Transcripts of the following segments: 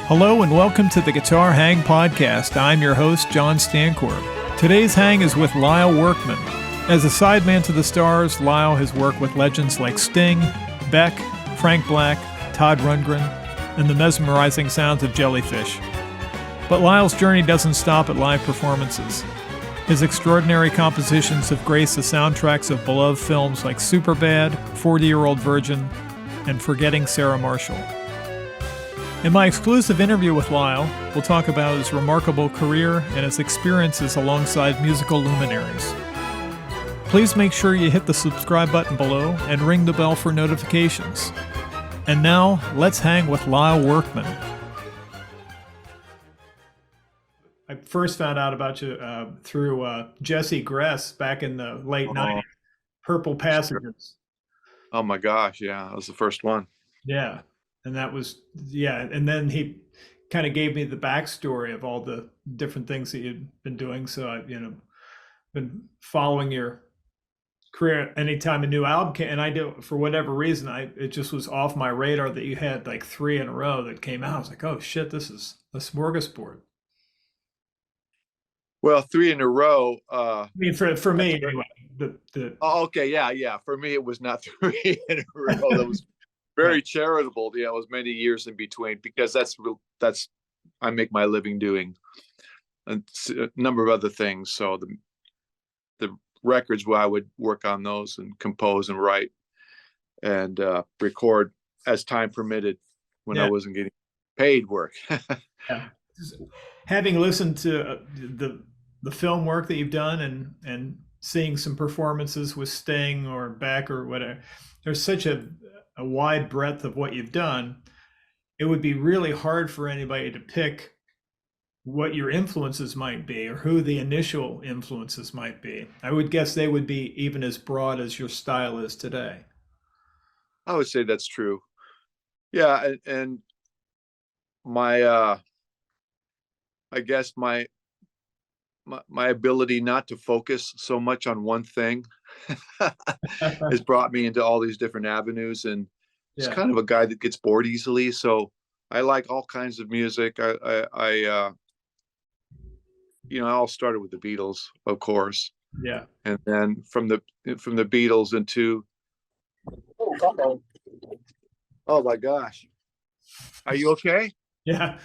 Hello and welcome to the Guitar Hang Podcast. I'm your host, John Stancorp. Today's hang is with Lyle Workman. As a sideman to the stars, Lyle has worked with legends like Sting, Beck, Frank Black, Todd Rundgren, and the mesmerizing sounds of Jellyfish. But Lyle's journey doesn't stop at live performances. His extraordinary compositions have graced the soundtracks of beloved films like Superbad, 40-Year-Old Virgin, and Forgetting Sarah Marshall. In my exclusive interview with Lyle, we'll talk about his remarkable career and his experiences alongside musical luminaries. Please make sure you hit the subscribe button below and ring the bell for notifications. And now, let's hang with Lyle Workman. I first found out about you through Jesse Gress back in the late 90s, Purple Passengers. Oh my gosh, yeah, that was the first one. Yeah. And that was, and then he kind of gave me the backstory of all the different things that you'd been doing. So I've, been following your career. Anytime a new album came, and I do, for whatever reason, it just was off my radar that you had like 3 in a row that came out. I was like, oh shit, this is a smorgasbord. Well, 3 in a row. I mean, for me anyway. Okay, yeah. For me, it was not 3 in a row. That was very charitable. It was many years in between because that's I make my living doing a number of other things. So the records where I would work on those and compose and write and record as time permitted when I wasn't getting paid work. Yeah. Having listened to the film work that you've done and seeing some performances with Sting or Beck or whatever, there's such a wide breadth of what you've done. It would be really hard for anybody to pick what your influences might be or who the initial influences might be. I would guess they would be even as broad as your style is today. I would say that's true. Yeah, and my I guess my ability not to focus so much on one thing has brought me into all these different avenues, and it's kind of a guy that gets bored easily. So I like all kinds of music. I all started with the Beatles, of course. Yeah. And then from the Beatles into oh my gosh. Are you okay? Yeah.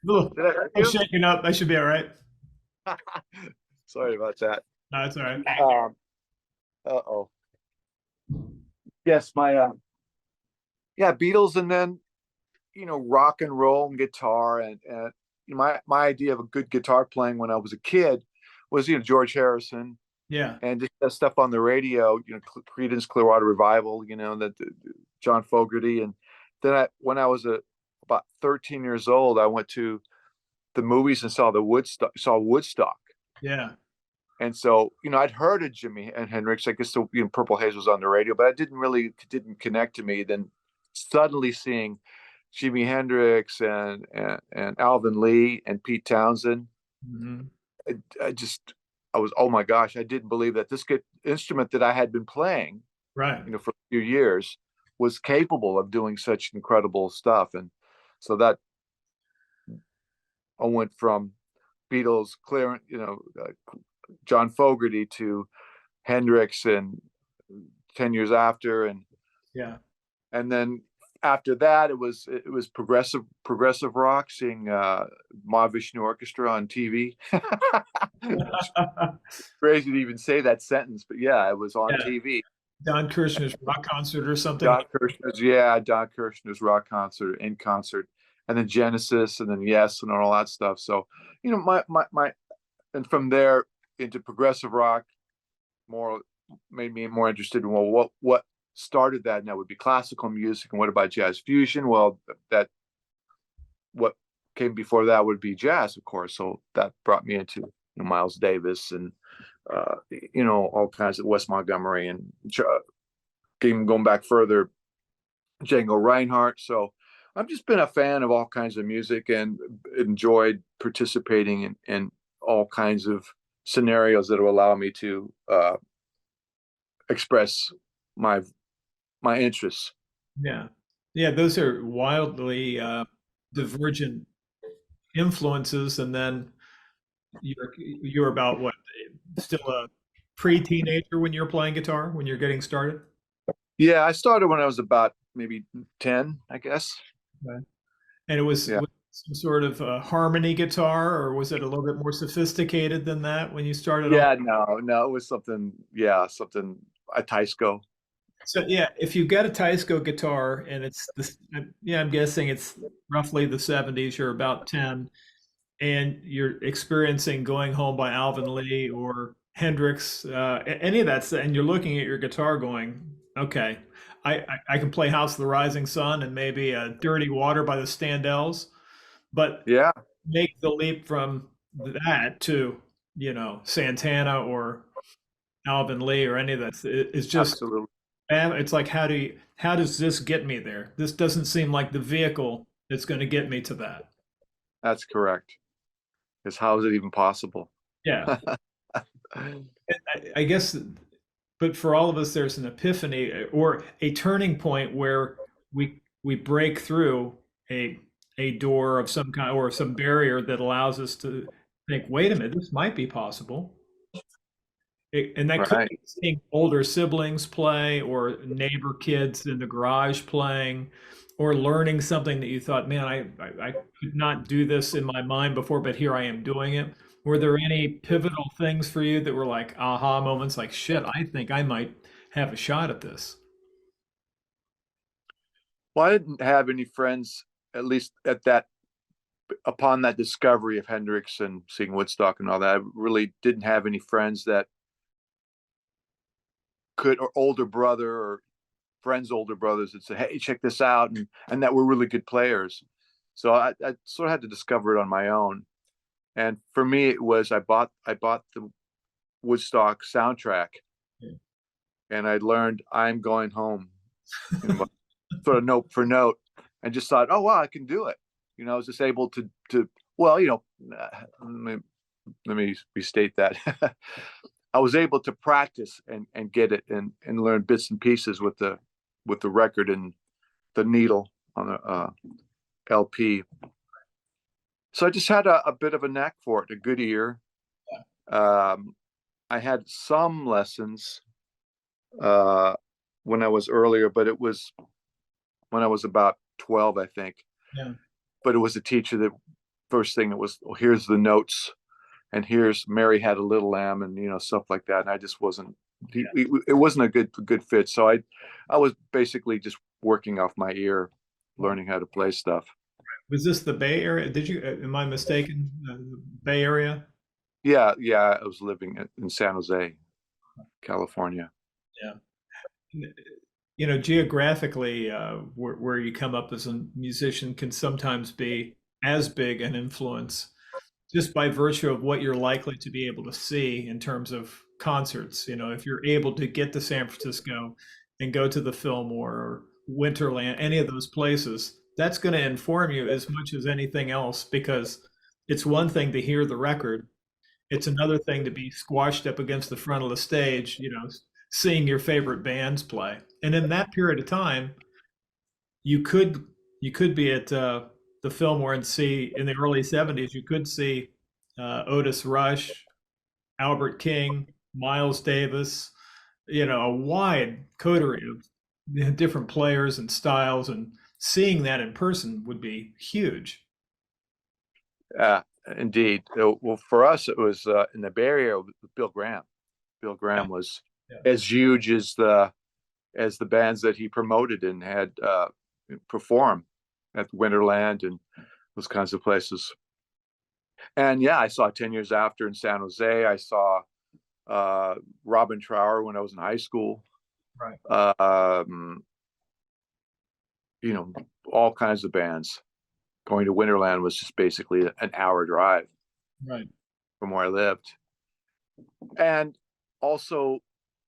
I'm shaking up. I should be all right. Sorry about that. No, it's all right. Yes, my Beatles, and then rock and roll and guitar, and my idea of a good guitar playing when I was a kid was George Harrison, and just that stuff on the radio, Creedence Clearwater Revival, that John Fogerty, and then when I was about 13 years old, I went to the movies and saw Woodstock. Yeah. And so, I'd heard of Jimi and Hendrix. I guess Purple Haze was on the radio, but I didn't connect to me. Then suddenly seeing Jimi Hendrix and Alvin Lee and Pete Townsend, I was, oh my gosh, I didn't believe that this instrument that I had been playing, for a few years was capable of doing such incredible stuff. And so that I went from Beatles, John Fogerty to Hendrix, and 10 years after, and then after that it was progressive rock, seeing Mahavishnu Orchestra on TV. Crazy to even say that sentence, but it was on TV. Don Kirshner's rock concert or something. Don Kirshner's rock concert, in concert, and then Genesis, and then Yes, and all that stuff. So my and from there into progressive rock made me more interested in what started that, and that would be classical music. And what about jazz fusion? Well, that what came before that would be jazz, of course. So that brought me into Miles Davis and all kinds of Wes Montgomery, and going back further, Django Reinhardt. So I've just been a fan of all kinds of music and enjoyed participating in all kinds of scenarios that will allow me to express my interests. Yeah, those are wildly divergent influences, and then you're about what, still a pre-teenager when you're playing guitar, when you're getting started? Yeah, I started when I was about maybe 10, I guess. Okay. And it was, Yeah. was some sort of a harmony guitar, or was it a little bit more sophisticated than that when you started off? Yeah, no, it was something, yeah, something, a Teisco. So yeah, if you get a Teisco guitar and it's this, yeah, I'm guessing it's roughly the 70s, you're about 10, and you're experiencing Going Home by Alvin Lee or Hendrix, any of that, and you're looking at your guitar going, okay, I can play House of the Rising Sun and maybe Dirty Water by the Standells, but Yeah, make the leap from that to, Santana or Alvin Lee or any of that is just, absolutely. it's like, how does this get me there? This doesn't seem like the vehicle that's going to get me to that. That's correct. Because how is it even possible? Yeah. I guess, but for all of us, there's an epiphany or a turning point where we break through a door of some kind or some barrier that allows us to think, wait a minute, this might be possible. And that could Right. be seeing older siblings play or neighbor kids in the garage playing or learning something that you thought, man, I could not do this in my mind before, but here I am doing it. Were there any pivotal things for you that were like aha moments, like, shit, I think I might have a shot at this? Well, I didn't have any friends, at least at that, upon that discovery of Hendrix and seeing Woodstock and all that. I really didn't have any friends that could, or older brother or friends' older brothers that said, "Hey, check this out," and that were really good players. So I sort of had to discover it on my own. And for me, it was I bought the Woodstock soundtrack, Yeah. and I learned "I'm Going Home," sort of note for note, and just thought, "Oh wow, I can do it." I was just able to well, let me restate that. I was able to practice and get it and learn bits and pieces with the record and the needle on the LP. So I just had a bit of a knack for it, a good ear. Um, I had some lessons uh, when I was earlier, but it was when I was about 12, I think. Yeah. But it was a teacher that first thing it was, well, here's the notes, and here's Mary Had a Little Lamb, and stuff like that. And I just wasn't. It wasn't a good fit. So I was basically just working off my ear, learning how to play stuff. Was this the Bay Area? Did you, am I mistaken? The Bay Area? Yeah, yeah. I was living in San Jose, California. Yeah. Geographically, where you come up as a musician can sometimes be as big an influence just by virtue of what you're likely to be able to see in terms of concerts. If you're able to get to San Francisco and go to the Fillmore or Winterland, any of those places, that's going to inform you as much as anything else because it's one thing to hear the record. It's another thing to be squashed up against the front of the stage, seeing your favorite bands play. And in that period of time, you could you could be at the Fillmore and see in the early '70s. You could see Otis Rush, Albert King, Miles Davis. A wide coterie of different players and styles, and seeing that in person would be huge. Indeed. Well, for us, it was in the Bay Area with Bill Graham. Bill Yeah, Graham was yeah, as huge as the bands that he promoted and had perform at Winterland and those kinds of places. And yeah, I saw 10 years after in San Jose. I saw Robin Trower when I was in high school. right, Um, you know, all kinds of bands. Going to Winterland was just basically an hour drive right. from where I lived. And also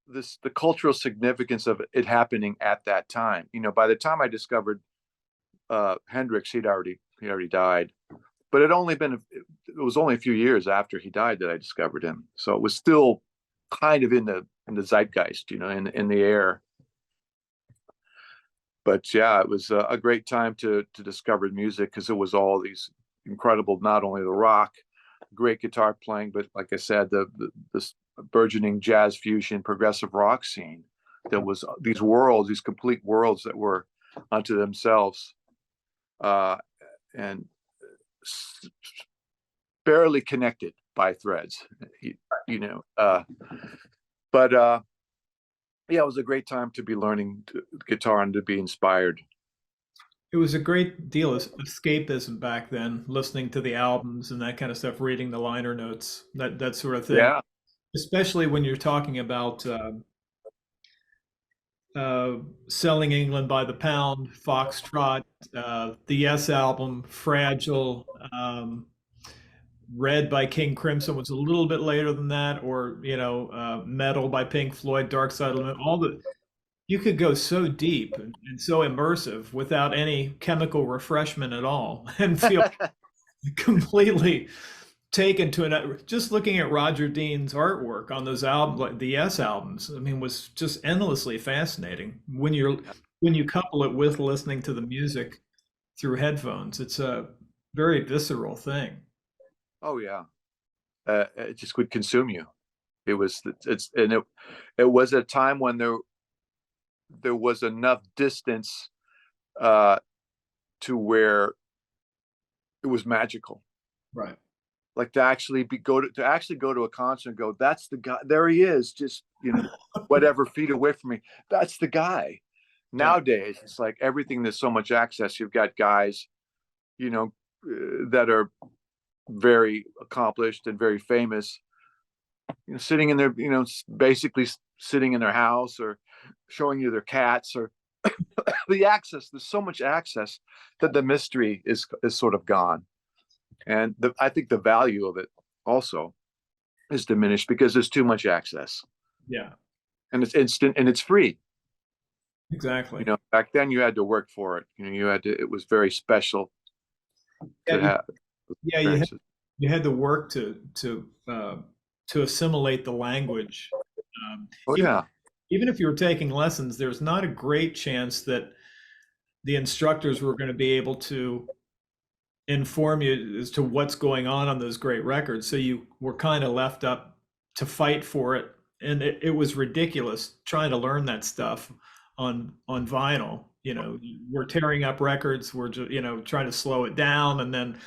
the cultural significance of it happening at that time. By the time I discovered Hendrix, he'd already died. But it was only a few years after he died that I discovered him. So it was still kind of in the zeitgeist, in the air. But yeah, it was a great time to discover music because it was all these incredible, not only the rock, great guitar playing, but like I said, this burgeoning jazz fusion, progressive rock scene. There was these worlds, these complete worlds that were unto themselves, and barely connected by threads, you know. But yeah, it was a great time to be learning guitar and to be inspired. It was a great deal of escapism back then, listening to the albums and that kind of stuff, reading the liner notes, that sort of thing. Yeah, Especially when you're talking about Selling England by the Pound, Foxtrot, the Yes album, Fragile, Red by King Crimson was a little bit later than that, or Metal by Pink Floyd, Dark Side of the Moon. All the You could go so deep and so immersive without any chemical refreshment at all, and feel completely taken to another. Just looking at Roger Dean's artwork on those albums, like the Yes albums, I mean, was just endlessly fascinating. When you couple it with listening to the music through headphones, it's a very visceral thing. oh yeah, it just would consume you. It was a time when there was enough distance to where it was magical. Right. Like to actually go to a concert and go, that's the guy, there he is, just whatever feet away from me, that's the guy. Yeah. Nowadays it's like everything, there's so much access. You've got guys that are very accomplished and very famous, sitting in their, basically sitting in their house or showing you their cats, or the access. There's so much access that the mystery is sort of gone. And I think the value of it also is diminished because there's too much access. Yeah. And it's instant and it's free. Exactly. Back then you had to work for it. It was very special to have. Yeah, you had to work to assimilate the language. Oh yeah. Even if you were taking lessons, there's not a great chance that the instructors were going to be able to inform you as to what's going on those great records. So you were kind of left up to fight for it. And it was ridiculous trying to learn that stuff on vinyl. We're tearing up records. We're just, trying to slow it down, and then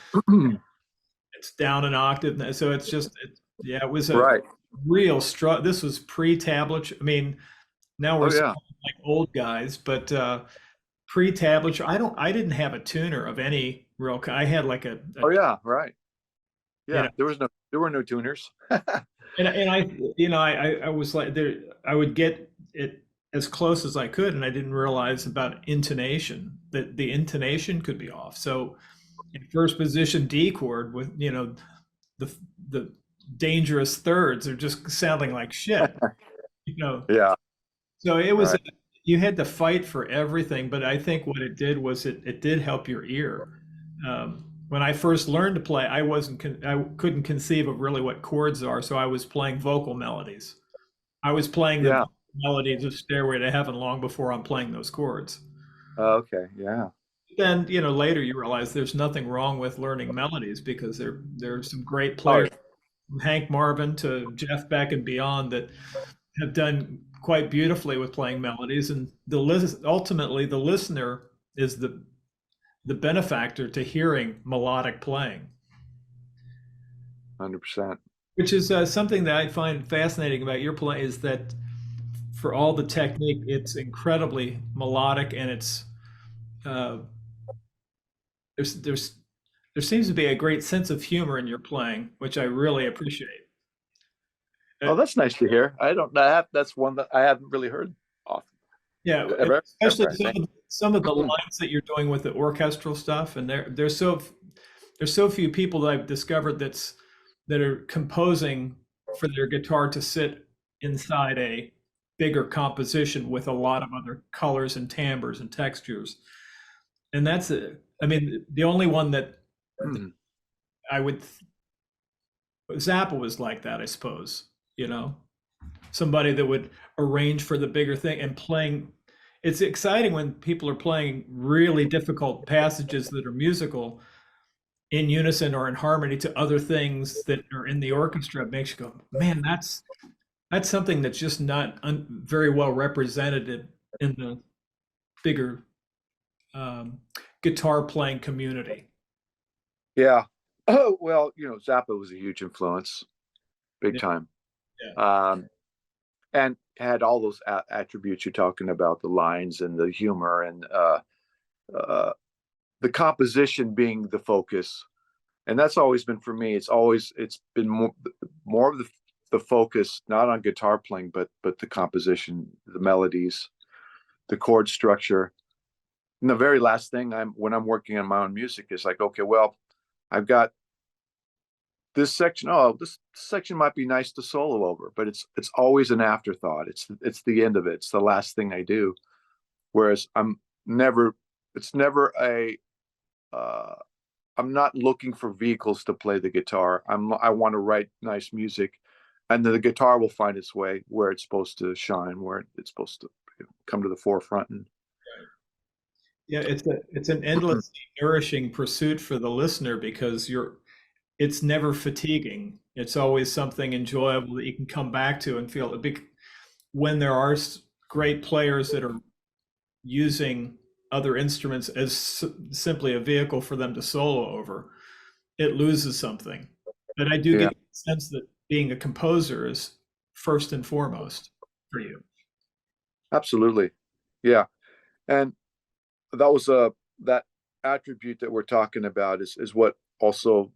it's down an octave. So it's just, it was a right. real struggle. This was pre-tablature. I mean, now we're yeah. like old guys, but pre-tablature. I didn't have a tuner of any real. I had like a oh yeah, right. Yeah, there were no tuners. and I was like there. I would get it as close as I could, and I didn't realize about intonation, that the intonation could be off. So in first position D chord with the dangerous thirds are just sounding like shit. Yeah. So it was, you had to fight for everything, but I think what it did was it did help your ear. When I first learned to play, I couldn't conceive of really what chords are, so I was playing vocal melodies. I was playing the melodies of Stairway to Heaven long before I'm playing those chords. Okay, yeah. Then later you realize there's nothing wrong with learning melodies, because there are some great players, from Hank Marvin to Jeff Beck and beyond, that have done quite beautifully with playing melodies, and ultimately the listener is the benefactor to hearing melodic playing. 100%. Which is something that I find fascinating about your play, is that for all the technique, it's incredibly melodic, and it's there seems to be a great sense of humor in your playing, which I really appreciate. Oh, that's nice to hear. That's one that I haven't really heard often. Yeah, especially some of the lines that you're doing with the orchestral stuff, and there's so few people that I've discovered that are composing for their guitar to sit inside a bigger composition with a lot of other colors and timbres and textures. And that's it. I mean, the only one that I would Zappa was like that, I suppose. Somebody that would arrange for the bigger thing and playing. It's exciting when people are playing really difficult passages that are musical in unison or in harmony to other things that are in the orchestra, it makes you go, man, that's something that's just not very well represented in the bigger guitar playing community. Yeah. Oh, well, Zappa was a huge influence, big Yeah, time. yeah, Um, and had all those attributes you're talking about, the lines and the humor and uh, the composition being the focus. And that's always been for me. It's been more of the focus, not on guitar playing, but the composition, the melodies, the chord structure. And the very last thing when I'm working on my own music is like, okay, well, I've got this section. Oh, this section might be nice to solo over, but it's always an afterthought. It's the end of it. It's the last thing I do. Whereas never it's never a uh, I'm not looking for vehicles to play the guitar. I want to write nice music, and then the guitar will find its way where it's supposed to shine, where it's supposed to come to the forefront. And yeah. It's an endlessly nourishing pursuit for the listener because it's never fatiguing. It's always something enjoyable that you can come back to and feel when there are great players that are using other instruments as simply a vehicle for them to solo over, it loses something. But I do yeah, get the sense that being a composer is first and foremost for you. absolutely, yeah. And that was that attribute that we're talking about is what also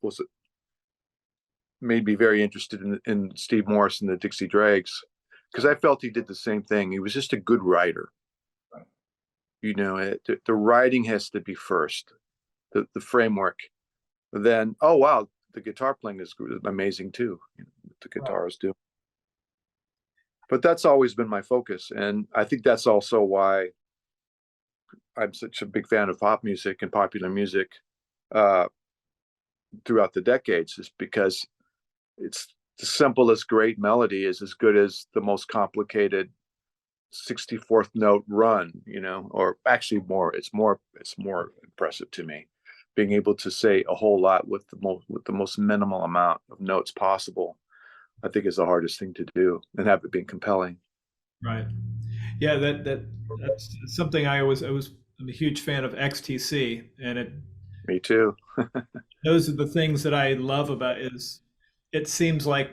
was made me very interested in Steve Morris and the Dixie Dregs, because I felt he did the same thing. He was just a good writer. Right. The writing has to be first, the framework. Then, oh wow, the guitar playing is amazing too. The Right. guitars do. But that's always been my focus, and I think that's also why I'm such a big fan of pop music and popular music uh, throughout the decades, is because it's the simplest great melody is as good as the most complicated 64th note run, or actually it's more impressive to me, being able to say a whole lot with the most minimal amount of notes possible. I think is the hardest thing to do, and have it being compelling. Right. Yeah, that's something I'm a huge fan of XTC, and Me too. those are the things that I love about is it seems like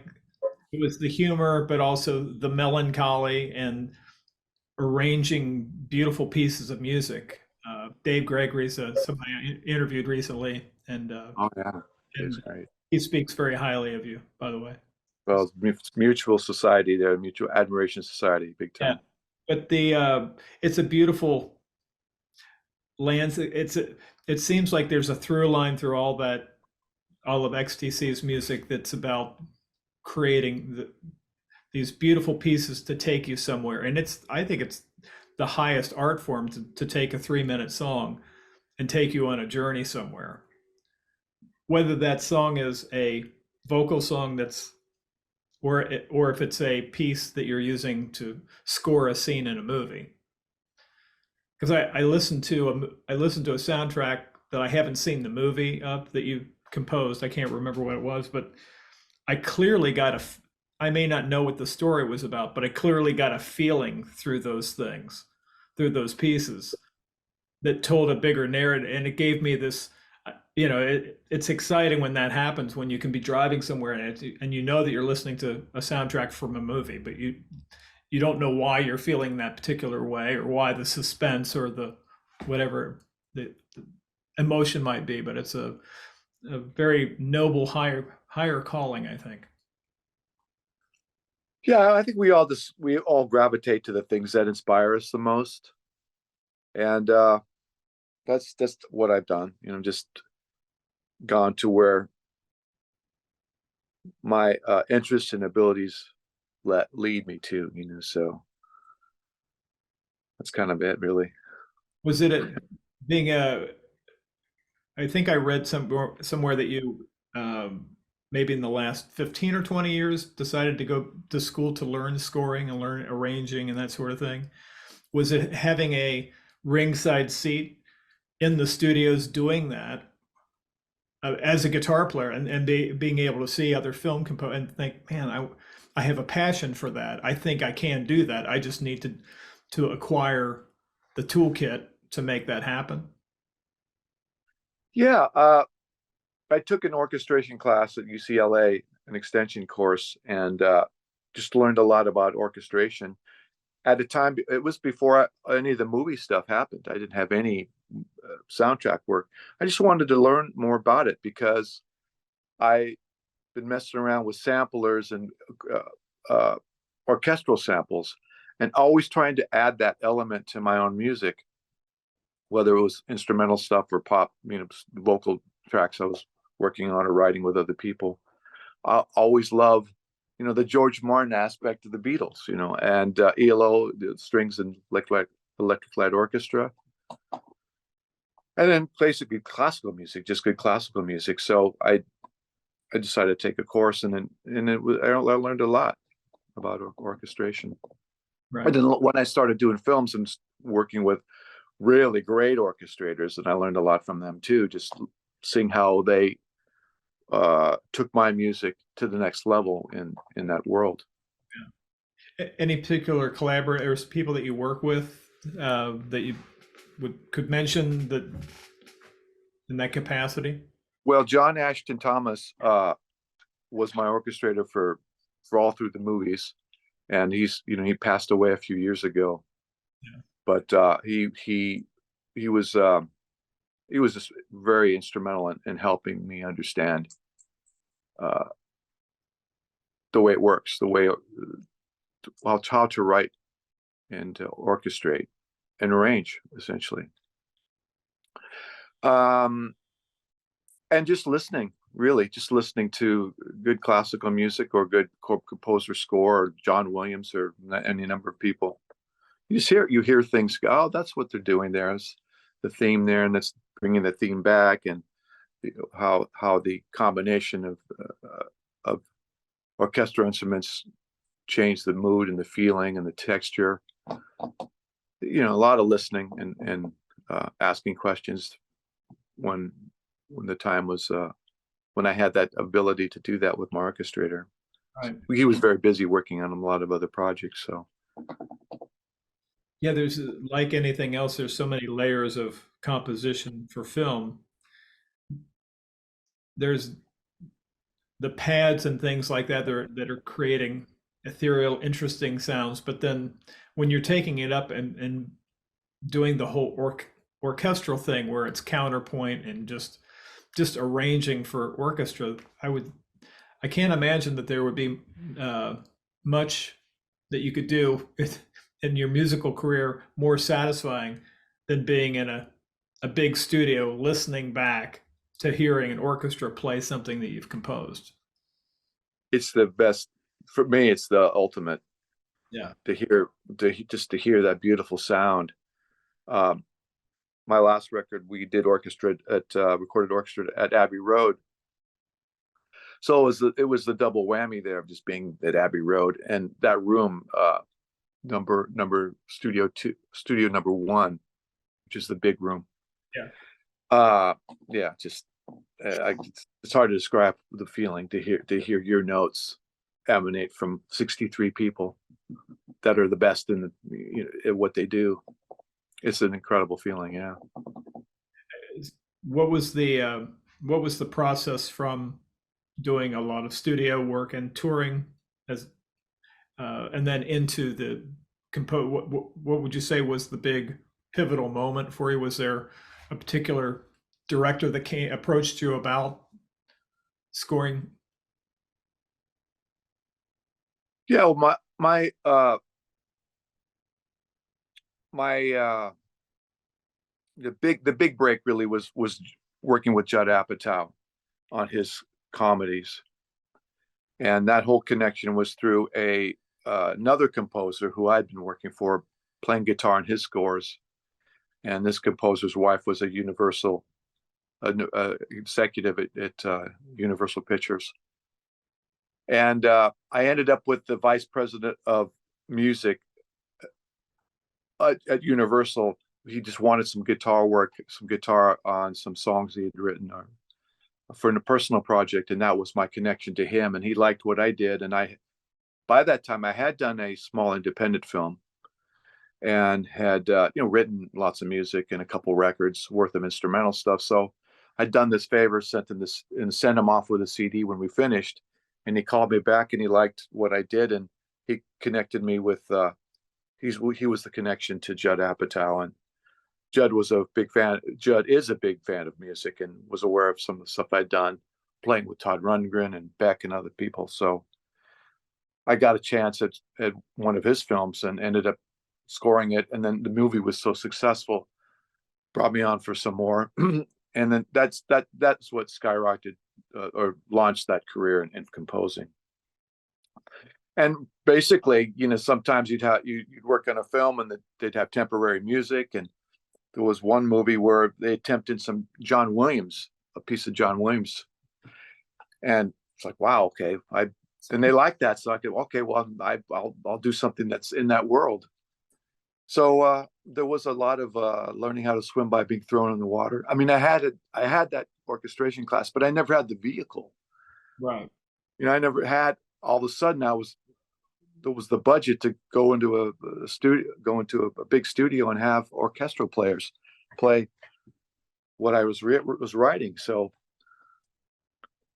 it was the humor, but also the melancholy and arranging beautiful pieces of music. Dave Gregory's somebody I interviewed recently, Oh yeah, it's and great. he speaks very highly of you, by the way. Well, mutual society there, mutual admiration society, big Yeah, time. but it's a beautiful lands. It seems like there's a through line through all of XTC's music that's about creating these beautiful pieces to take you somewhere. And I think it's the highest art form to take a 3-minute song and take you on a journey somewhere. Whether that song is a vocal song or if it's a piece that you're using to score a scene in a movie. Because I listened to a soundtrack that I haven't seen the movie of that you composed. I can't remember what it was, but I clearly got I may not know what the story was about, but I clearly got a feeling through those things, through those pieces that told a bigger narrative. And it gave me this, it's exciting when that happens, when you can be driving somewhere and you know that you're listening to a soundtrack from a movie, but you don't know why you're feeling that particular way or why the suspense or the whatever the emotion might be, but it's a very noble higher calling, I think. Yeah, I think we all gravitate to the things that inspire us the most, and that's what I've done. Just gone to where my interests and abilities let lead me to. So that's kind of it, really. Was it being a I think I read somewhere that you maybe in the last 15 or 20 years decided to go to school to learn scoring and learn arranging and that sort of thing. Was it having a ringside seat in the studios doing that? as a guitar player, and being able to see other film composers and think, man, I have a passion for that. I think I can do that. I just need to acquire the toolkit to make that happen. Yeah, I took an orchestration class at UCLA, an extension course, and just learned a lot about orchestration. At the time, it was before any of the movie stuff happened. I didn't have any soundtrack work. I just wanted to learn more about it because I been messing around with samplers and uh, orchestral samples, and always trying to add that element to my own music, whether it was instrumental stuff or pop, vocal tracks I was working on or writing with other people. I always love, the George Martin aspect of the Beatles, and ELO, the strings and electric light orchestra, and then basically classical music, just good classical music. So I decided to take a course, and I learned a lot about orchestration. Right. And then when I started doing films and working with really great orchestrators, and I learned a lot from them too, just seeing how they took my music to the next level in that world. Any particular collaborators, people that you work with, that you could mention that in that capacity? Well, John Ashton Thomas was my orchestrator for all through the movies, and he passed away a few years ago. Yeah. But he was just very instrumental in helping me understand the way it works, the way how to write and to orchestrate and arrange, essentially. And just listening, really, just listening to good classical music or good composer score, or John Williams, or any number of people. You hear things go, oh, that's what they're doing there. It's the theme there, and that's bringing the theme back, and how the combination of orchestral instruments change the mood and the feeling and the texture. A lot of listening and asking questions when the time was when I had that ability to do that with my orchestrator. Right. He was very busy working on a lot of other projects, so. Yeah, there's, like anything else, there's so many layers of composition for film. There's the pads and things like that that are creating ethereal, interesting sounds. But then when you're taking it up and doing the whole orchestral thing where it's counterpoint and just arranging for orchestra, I can't imagine that there would be much that you could do in your musical career more satisfying than being in a big studio listening back to hearing an orchestra play something that you've composed. It's the best for me. It's the ultimate. Yeah. To hear that beautiful sound. My last record, we did recorded orchestra at Abbey Road. So it was the double whammy there of just being at Abbey Road, and that room, studio number 1, which is the big room. Yeah. Yeah, just it's hard to describe the feeling to hear your notes emanate from 63 people that are the best in what they do. It's an incredible feeling. Yeah. What was the process from doing a lot of studio work and touring and then into the what would you say was the big pivotal moment for you? Was there a particular director that approached you about scoring? Yeah, well, the big break really was working with Judd Apatow on his comedies, and that whole connection was through another composer who I'd been working for, playing guitar in his scores, and this composer's wife was a Universal executive at Universal Pictures, and I ended up with the vice president of music at Universal. He just wanted some guitar work, some guitar on some songs he had written, for a personal project, and that was my connection to him. And he liked what I did, and by that time I had done a small independent film and had written lots of music and a couple records worth of instrumental stuff. So I'd done this favor, sent him off with a CD when we finished, and he called me back and he liked what I did, and he connected me with he was the connection to Judd Apatow, and Judd was a big fan. Judd is a big fan of music and was aware of some of the stuff I'd done, playing with Todd Rundgren and Beck and other people. So I got a chance at one of his films and ended up scoring it. And then the movie was so successful, brought me on for some more. And then that's what skyrocketed or launched that career in composing. And basically, sometimes you'd work on a film and they'd have temporary music. And there was one movie where they attempted some John Williams, a piece of John Williams. And it's like, wow, okay. And they liked that. So I said, okay, well, I'll do something that's in that world. So there was a lot of learning how to swim by being thrown in the water. I mean, I had that orchestration class, but I never had the vehicle. Right. I never had. All of a sudden, there was the budget to go into a studio, go into a big studio, and have orchestral players play what I was writing. So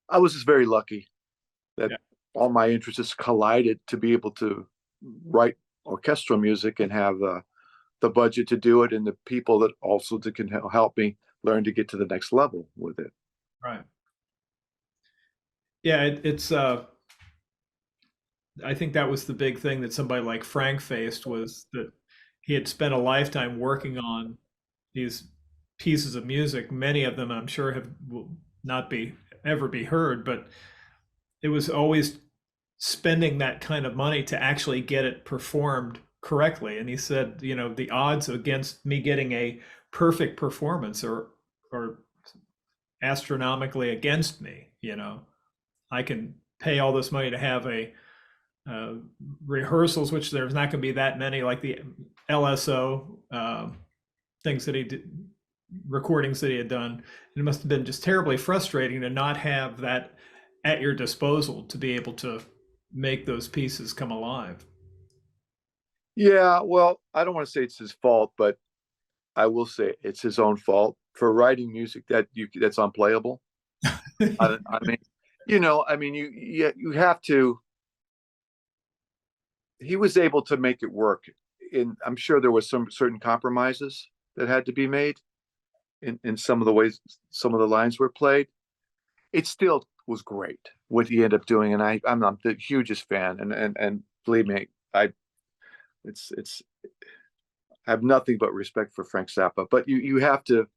I was just very lucky that all my interests collided to be able to write orchestral music and have the budget to do it, and the people that also can help me learn to get to the next level with it. Right. Yeah, it's I think that was the big thing that somebody like Frank faced, was that he had spent a lifetime working on these pieces of music. Many of them, I'm sure, will not ever be heard, but it was always spending that kind of money to actually get it performed correctly. And he said, the odds against me getting a perfect performance are astronomically against me. I can pay all this money to have rehearsals, which there's not going to be that many, like the LSO things that he did, recordings that he had done. It must have been just terribly frustrating to not have that at your disposal to be able to make those pieces come alive. Yeah, well, I don't want to say it's his fault, but I will say it's his own fault for writing music that's unplayable. I mean, you have to. He was able to make it work. I'm sure there was some certain compromises that had to be made in some of the ways some of the lines were played. It still was great what he ended up doing, and I'm the hugest fan. And believe me, I have nothing but respect for Frank Zappa. But you have to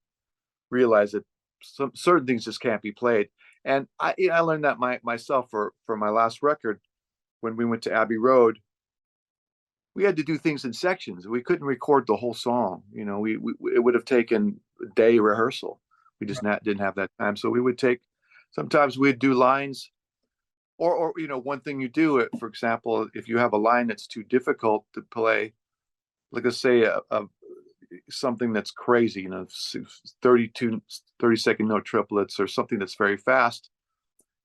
realize that some certain things just can't be played. And I learned that myself for my last record when we went to Abbey Road. We had to do things in sections. We couldn't record the whole song. It would have taken a day rehearsal. We just didn't have that time. So we would sometimes we'd do lines, or one thing you do, for example, if you have a line that's too difficult to play, like let's say something that's crazy, 30-second note triplets or something that's very fast,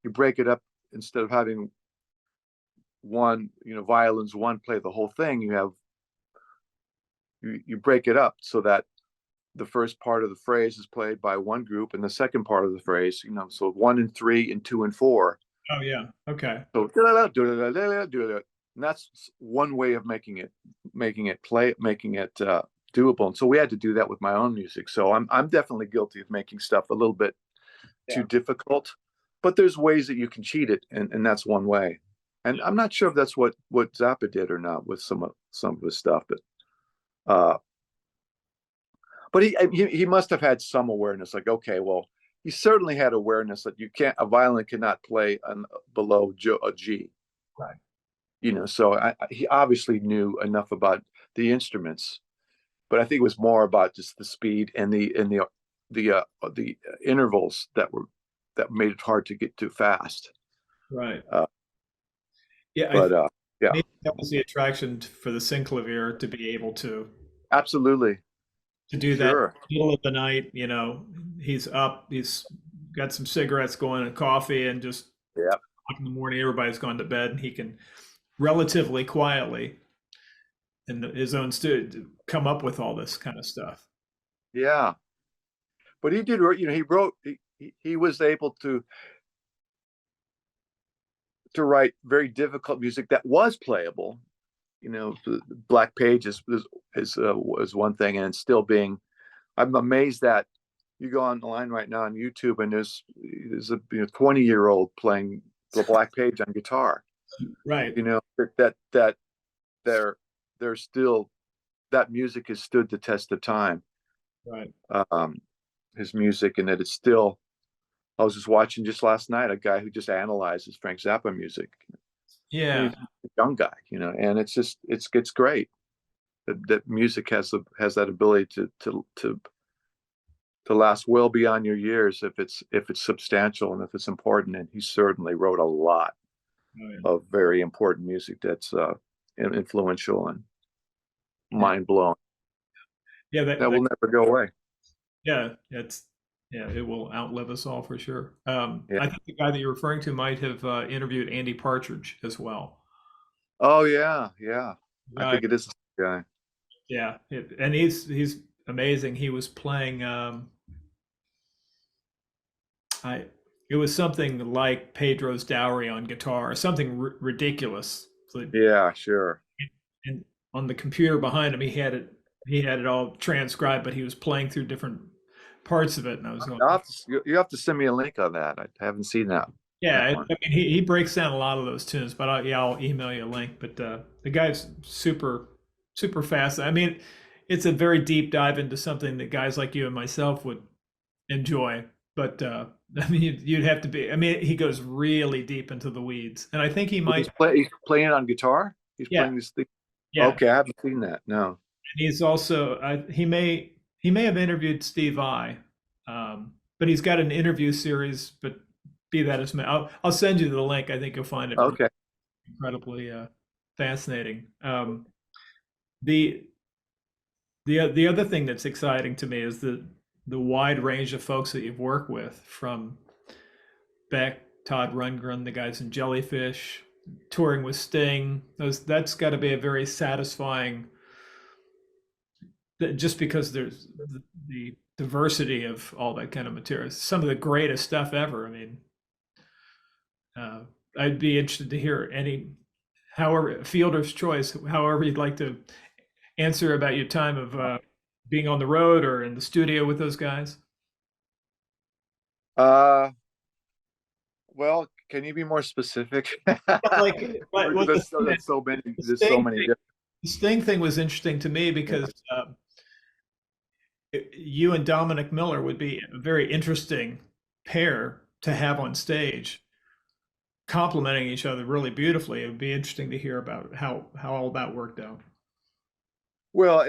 you break it up. Instead of having one, violins one play the whole thing, you break it up so that the first part of the phrase is played by one group and the second part of the phrase, so 1 and 3 and 2 and 4. Oh yeah, okay. So and that's one way of making it doable. And so we had to do that with my own music. So I'm definitely guilty of making stuff a little bit too difficult, but there's ways that you can cheat it, and that's one way. And I'm not sure if that's what Zappa did or not with some of his stuff, but he must have had some awareness. Like, okay, well, he certainly had awareness that a violin cannot play below a G, right? So he obviously knew enough about the instruments, but I think it was more about just the speed and the intervals that made it hard to get too fast. Right. Yeah, but maybe that was the attraction for the synclavier, to be able to absolutely to do that middle of the night. He's up, he's got some cigarettes going and coffee and just Yeah. in the morning, everybody's gone to bed and he can relatively quietly in his own studio come up with all this kind of stuff. Yeah. But he did, he wrote, he was able to write very difficult music that was playable. The Black Page is one thing, and still being. I'm amazed that you go online right now on YouTube and there's a 20-year-old playing the Black Page on guitar. Right. That they're still, that music has stood the test of time. Right. His music, and that it's still. I was just watching just last night a guy who just analyzes Frank Zappa music. Yeah. He's a young guy, and it's great that music has that ability to last well beyond your years if it's substantial and if it's important. And he certainly wrote a lot of very important music that's influential and mind blowing. Yeah, that will never go away. Yeah, it will outlive us all for sure. I Yeah. think the guy that you're referring to might have interviewed Andy Partridge as well. Oh yeah. I Uh, think it is this guy. yeah, and he's amazing. He was playing. It was something like Pedro's Dowry on guitar, something ridiculous. So, Yeah, sure. and on the computer behind him, he had it all transcribed, but he was playing through different parts of it, and I was going. You have to send me a link on that. I haven't seen that. Yeah, that I mean, he breaks down a lot of those tunes, but I'll email you a link. But the guy's super fast. I mean, it's a very deep dive into something that guys like you and myself would enjoy. But I mean, you'd have to be. I mean, he goes really deep into the weeds, and I think he might. He's playing on guitar. He's playing this thing. Yeah. Okay, I haven't seen that. No. And he's also he may have interviewed Steve Vai, but he's got an interview series. But be that as may, I'll send you the link. I think you'll find it okay. incredibly fascinating. The other thing that's exciting to me is the wide range of folks that you've worked with, from Beck, Todd Rundgren, the guys in Jellyfish, touring with Sting. That's got to be a very satisfying. Just because there's the diversity of all that kind of material, some of the greatest stuff ever. I mean, I'd be interested to hear however, fielder's choice, however you'd like to answer about your time of being on the road or in the studio with those guys. Well, can you be more specific? There's so many. There's so many. The Sting thing was interesting to me because you and Dominic Miller would be a very interesting pair to have on stage, complementing each other really beautifully. It would be interesting to hear about how all that worked out. Well,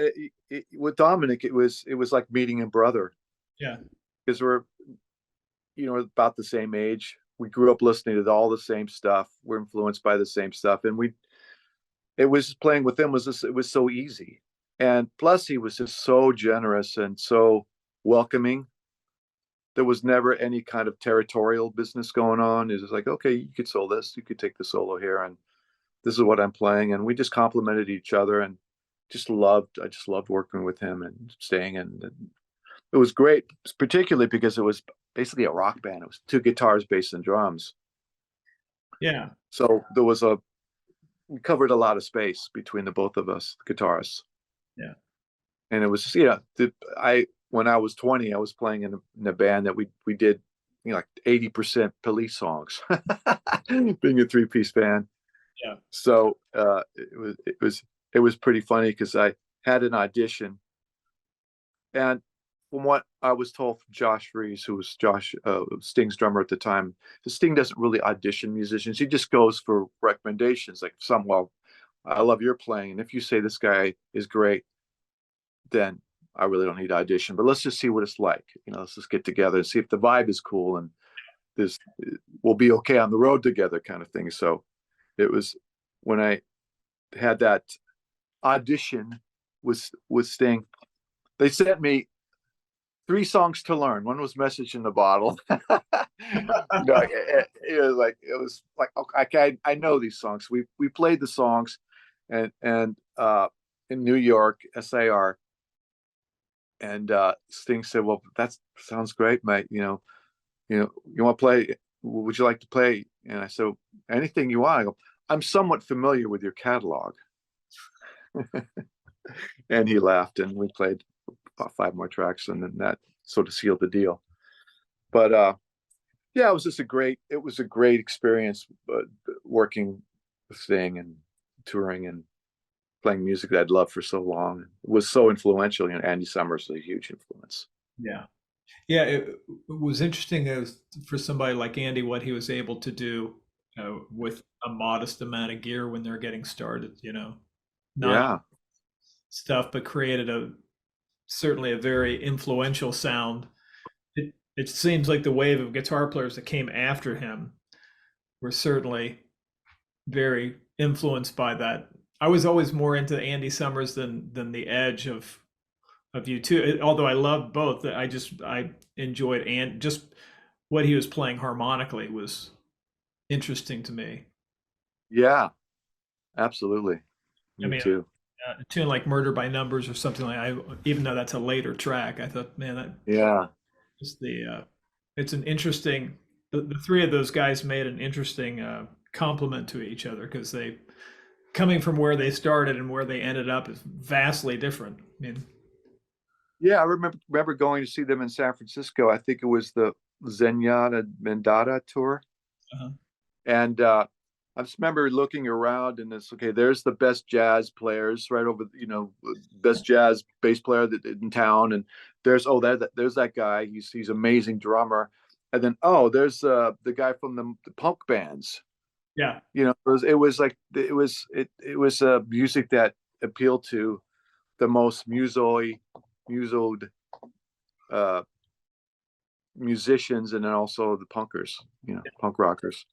with Dominic, it was like meeting a brother. Yeah, because we're about the same age. We grew up listening to all the same stuff. We're influenced by the same stuff, and it was playing with him it was so easy. And plus, he was just so generous and so welcoming. There was never any kind of territorial business going on. It was like, okay, you could solo this, you could take the solo here, and this is what I'm playing. And we just complimented each other, and I just loved working with him and staying. And it was great, particularly because it was basically a rock band. It was two guitars, bass, and drums. Yeah. So we covered a lot of space between the both of us, guitarists. Yeah. And it was just, when I was 20, I was playing in a band that we did, like 80% Police songs, being a 3-piece band. Yeah. So it was pretty funny because I had an audition, and from what I was told from Josh Reese, who was Sting's drummer at the time, Sting doesn't really audition musicians. He just goes for recommendations. Like, I love your playing, and if you say this guy is great, then I really don't need to audition. But let's just see what it's like. Let's just get together and see if the vibe is cool, and we'll be okay on the road together, kind of thing. So it was when I had that audition with Sting. They sent me three songs to learn. One was Message in the Bottle. It was like okay, I know these songs. We played the songs, and in New York, SAR, and Sting said, "Well, that sounds great, mate. You want to play? Would you like to play?" And I said, "Anything you want." I go, "I'm somewhat familiar with your catalog." And he laughed, and we played about five more tracks, and then that sort of sealed the deal. But yeah, it was a great experience, working with Sting and touring and playing music that I'd loved for so long. It was so influential. Andy Summers was a huge influence. Yeah. Yeah, it was interesting as for somebody like Andy what he was able to do with a modest amount of gear when they're getting started, not Yeah, stuff, but created a certainly a very influential sound. It seems like the wave of guitar players that came after him were certainly very influenced by that. I was always more into Andy Summers than the Edge of you too. Although I loved both, I enjoyed and just what he was playing harmonically was interesting to me. yeah, absolutely. I Me mean, too. a tune like "Murder by Numbers" or something like even though that's a later track, I thought, man, that Yeah, just it's an interesting. The three of those guys made an interesting complement to each other because they coming from where they started and where they ended up is vastly different. I mean, yeah. I remember going to see them in San Francisco. I think it was the Zenyatta Mendata tour, uh, and I just remember looking around and it's okay. There's the best jazz players right over, best jazz bass player in town, and there's that guy. He's amazing drummer, and then there's the guy from the punk bands. yeah, It was music that appealed to the most musoed uh, musicians, and then also the punkers, punk rockers.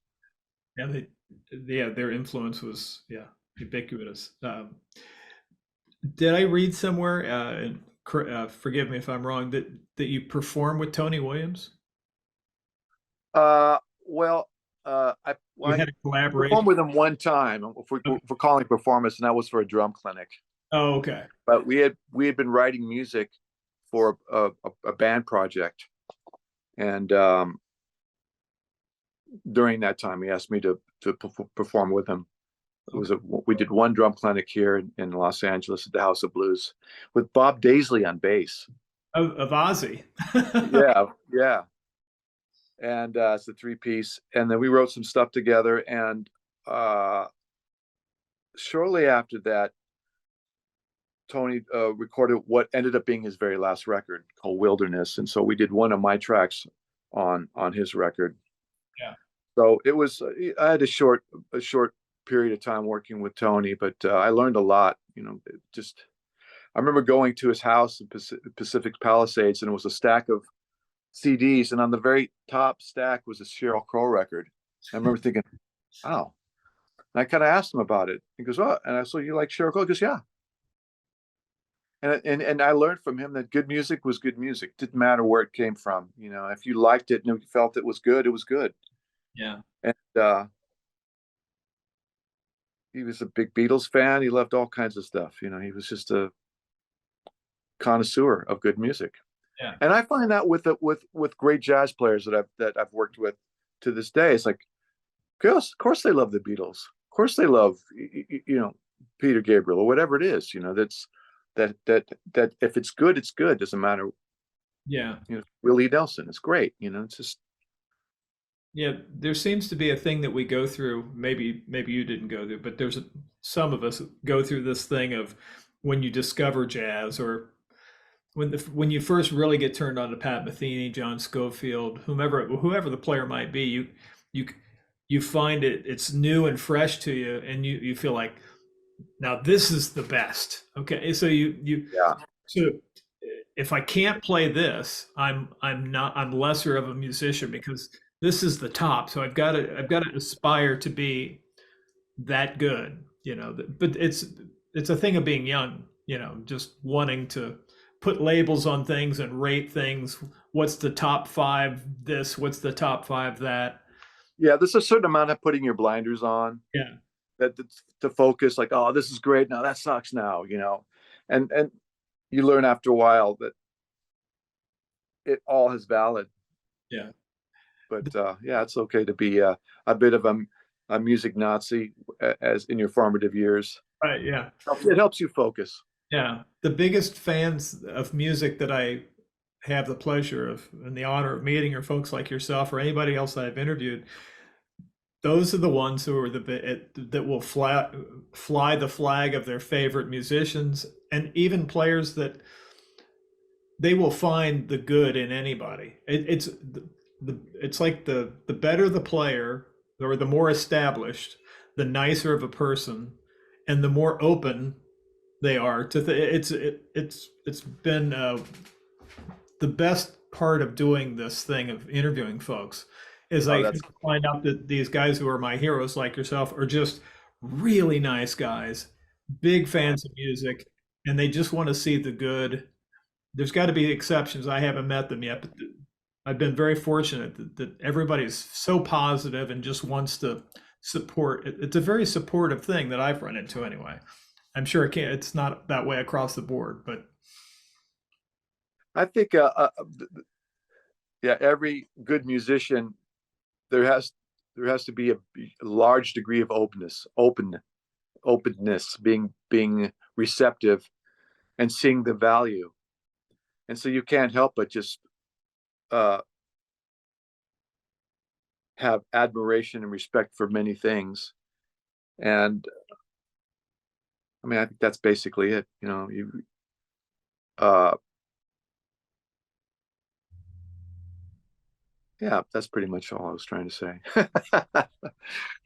yeah, their influence was ubiquitous. Did I read somewhere, and forgive me if I'm wrong, that you perform with Tony Williams? Well, You I had a performed collaboration. with him one time for calling performance, and that was for a drum clinic. Oh, okay. But we had been writing music for a band project, and during that time, he asked me to perform with him. Okay. We did one drum clinic here in Los Angeles at the House of Blues with Bob Daisley on bass. Of Ozzy. Yeah, yeah, and it's a three piece, and then we wrote some stuff together, and uh, shortly after that, Tony recorded what ended up being his very last record called Wilderness, and so we did one of my tracks on his record. Yeah. So it was I had a short period of time working with Tony, but I learned a lot. Just I remember going to his house in Pacific Palisades, and it was a stack of CDs, and on the very top stack was a Sheryl Crow record. I remember thinking, "Wow." And I kind of asked him about it. He goes, "Oh," and I said, "You like Sheryl Crow?" He goes, "Yeah." And I learned from him that good music was good music. Didn't matter where it came from. If you liked it and you felt it was good, it was good. Yeah. And he was a big Beatles fan. He loved all kinds of stuff. He was just a connoisseur of good music. Yeah. And I find that with great jazz players that I've worked with to this day, it's like, of course they love the Beatles. Of course they love Peter Gabriel or whatever it is. That if it's good, it's good. Doesn't matter. Yeah. Willie Nelson, it's great. It's just Yeah, there seems to be a thing that we go through. Maybe you didn't go through, but some of us go through this thing of when you discover jazz, or when you first really get turned on to Pat Metheny, John Scofield, whoever the player might be, you you find it's new and fresh to you, and you feel like now this is the best. Okay, so yeah, so if I can't play this, I'm lesser of a musician because this is the top. So I've got to aspire to be that good, But it's a thing of being young, just wanting to put labels on things and rate things. What's the top five this? What's the top five that? Yeah, there's a certain amount of putting your blinders on, Yeah. that to focus, like, oh, this is great now, that sucks now, and you learn after a while that it all is valid. Yeah. But yeah, it's okay to be a bit of a music Nazi as in your formative years. Yeah. It helps you focus. Yeah. The biggest fans of music that I have the pleasure of and the honor of meeting are folks like yourself or anybody else that I've interviewed. Those are the ones who are that will fly the flag of their favorite musicians and even players that they will find the good in anybody. It's like the better the player or the more established, the nicer of a person, and the more open they are to it's been the best part of doing this thing of interviewing folks is Oh, I that's find out that these guys who are my heroes like yourself are just really nice guys, big fans of music, and they just want to see the good. There's got to be exceptions. I haven't met them yet, but I've been very fortunate that everybody's so positive and just wants to support. It's a very supportive thing that I've run into anyway. I'm sure it's not that way across the board, but I think yeah, every good musician, there has to be a large degree of openness, being receptive and seeing the value. And so you can't help but just uh, have admiration and respect for many things. And I mean, I think that's basically it. Uh, yeah, that's pretty much all I was trying to say.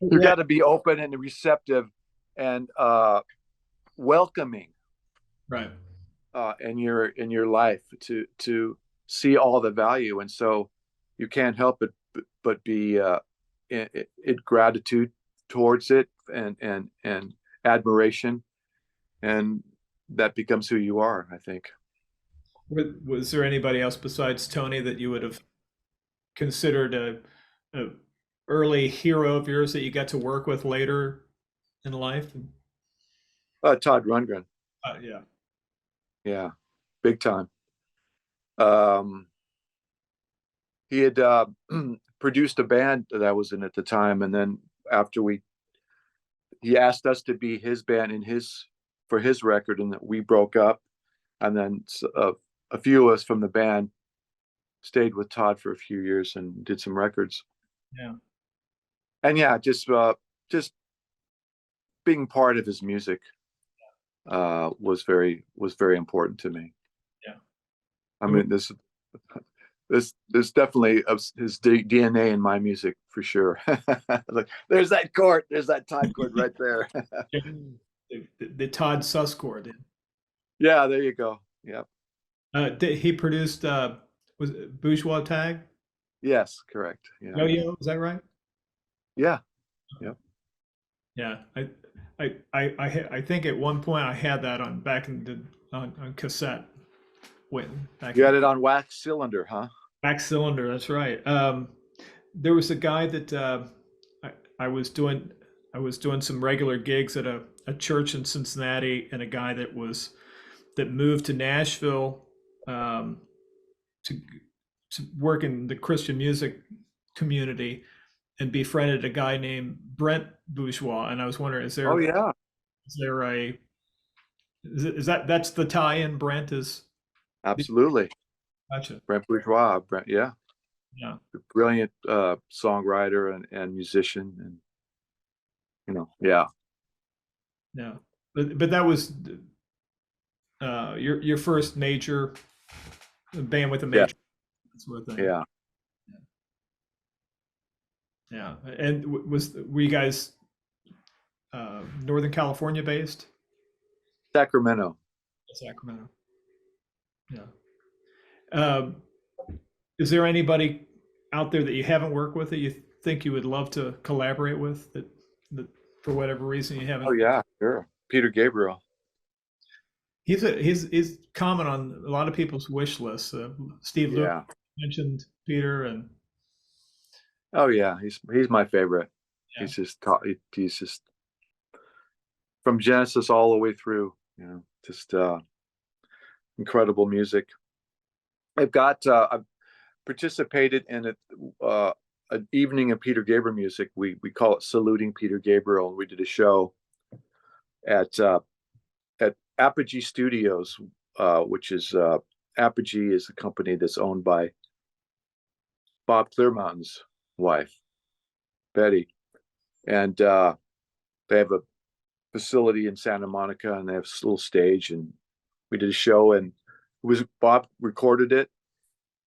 You yeah, got to be open and receptive and welcoming right. in your life to see all the value. And so you can't help but be in gratitude towards it, and admiration, and that becomes who you are, I think. Was there anybody else besides Tony that you would have considered a early hero of yours that you got to work with later in life? Todd Rundgren. Yeah. Yeah, big time. um he had produced a band that I was in at the time, and then after he asked us to be his band for his record, and that we broke up, and then a few of us from the band stayed with Todd for a few years and did some records. Yeah. And yeah, just being part of his music was very important to me. Yeah. I mean, there's definitely his DNA in my music for sure. Like, there's that chord, there's that Todd chord right there. The Todd Suss chord. Yeah, there you go. Yeah. He produced was it Bourgeois Tag? Yes, correct. Yeah. Yo-Yo, is that right? Yeah. Yeah. Yeah, I think at one point I had that on back in on cassette. When back You in had it on wax cylinder, huh? back cylinder. That's right. There was a guy that I, I was doing I was doing some regular gigs at a church in Cincinnati, and a guy that moved to Nashville um, to to work in the Christian music community and befriended a guy named Brent Bourgeois. And I was wondering, Oh yeah, is there a is that that's the tie-in? Brent is absolutely. gotcha. Brent Bourgeois, Brent, yeah, Yeah, brilliant songwriter and musician, and yeah. yeah. But that was your first major band with a Yeah. major sort of thing. Yeah. Yeah. And were you guys Northern California based? Sacramento. Sacramento. Yeah. Um, is there anybody out there that you haven't worked with that you think you would love to collaborate with that for whatever reason you Oh haven't? yeah, sure. Peter Gabriel. He's common on a lot of people's wish lists. Steve Luke Yeah. mentioned Peter, and Oh yeah, he's my favorite. yeah, He's just from Genesis all the way through. Just incredible music. I've participated in an evening of Peter Gabriel music. We call it Saluting Peter Gabriel. We did a show at at Apogee Studios, which is Apogee is a company that's owned by Bob Clearmountain's wife, Betty, and they have a facility in Santa Monica, and they have a little stage, and we did a show, and it was Bob recorded it.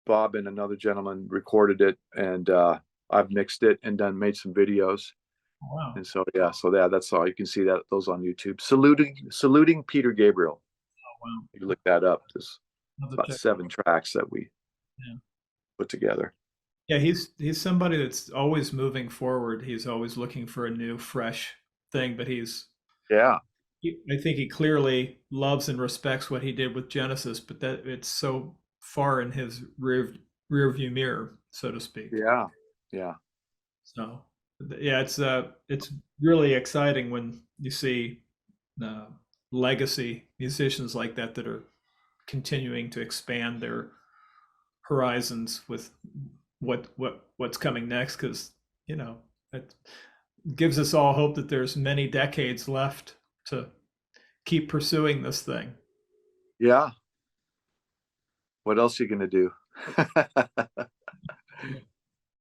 Bob and another gentleman recorded it, and I've mixed it and made some videos. wow, And so yeah, that's all. You can see those on YouTube. Saluting Peter Gabriel. wow, You can look that up. There's another about check. 7 tracks that we Yeah. put together. Yeah, he's somebody that's always moving forward. He's always looking for a new, fresh thing, but Yeah, I think he clearly loves and respects what he did with Genesis, but that it's so far in his rear view mirror, so to speak. yeah, yeah, So, yeah, it's really exciting when you see uh, legacy musicians like that that are continuing to expand their horizons with what's coming next, because it gives us all hope that there's many decades left to keep pursuing this thing. yeah. What else are you gonna do?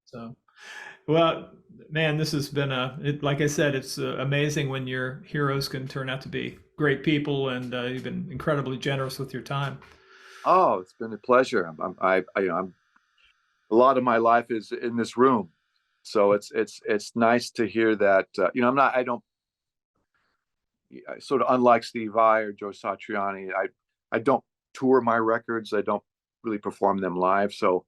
So, well, man, this has been like I said, it's amazing when your heroes can turn out to be great people, and you've been incredibly generous with your time. Oh, it's been a pleasure. I'm a lot of my life is in this room, so it's nice to hear that. I don't sort of unlike Steve Vai or Joe Satriani. I don't tour my records. I don't really perform them live. So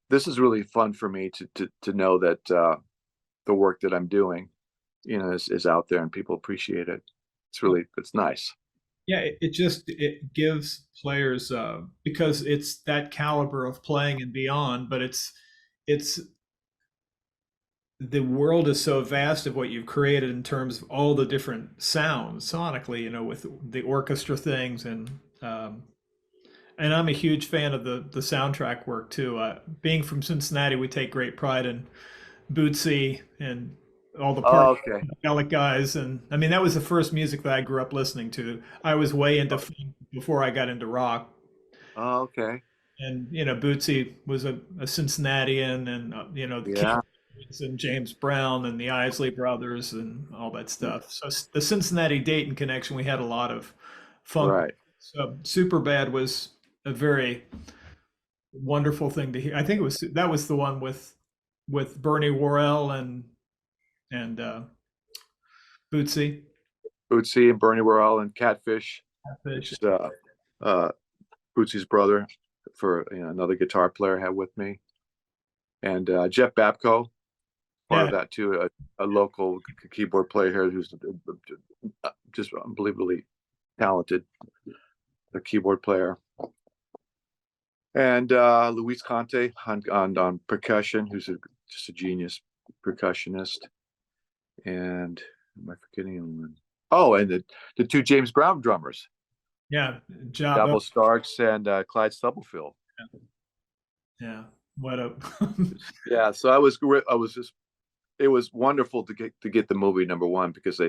this is really fun for me to know that the work that I'm doing, is out there and people appreciate it. It's nice. Yeah, it gives players because it's that caliber of playing and beyond, but it's the world is so vast of what you've created in terms of all the different sounds sonically, with the orchestra things, and I'm a huge fan of the soundtrack work too. Being from Cincinnati, we take great pride in Bootsy and all the party Oh, okay. guys, and I mean that was the first music that I grew up listening to. I was way into funk before I got into rock, Oh, okay. and Bootsy was a Cincinnatian, and the Yeah. Kings and James Brown and the Isley Brothers and all that stuff. So the Cincinnati Dayton connection, we had a lot of funk. Right. So Superbad was a very wonderful thing to hear. I think that was the one with Bernie Worrell and Bootsy. Bootsy and Bernie Worrell and Catfish, which Fish. is uh, Bootsy's brother, for another guitar player I had with me, and Jeff Babco, part Yeah, of that too, a local keyboard player here who's just unbelievably talented, a keyboard player, and Luis Conte on percussion, who's just a genius percussionist, and am I forgetting anyone? Oh, and the 2 James Brown drummers, yeah, Jabba. Dabo Starks and Clyde Stubblefield. Yeah, what a Yeah, so I was just it was wonderful to get the movie number one, because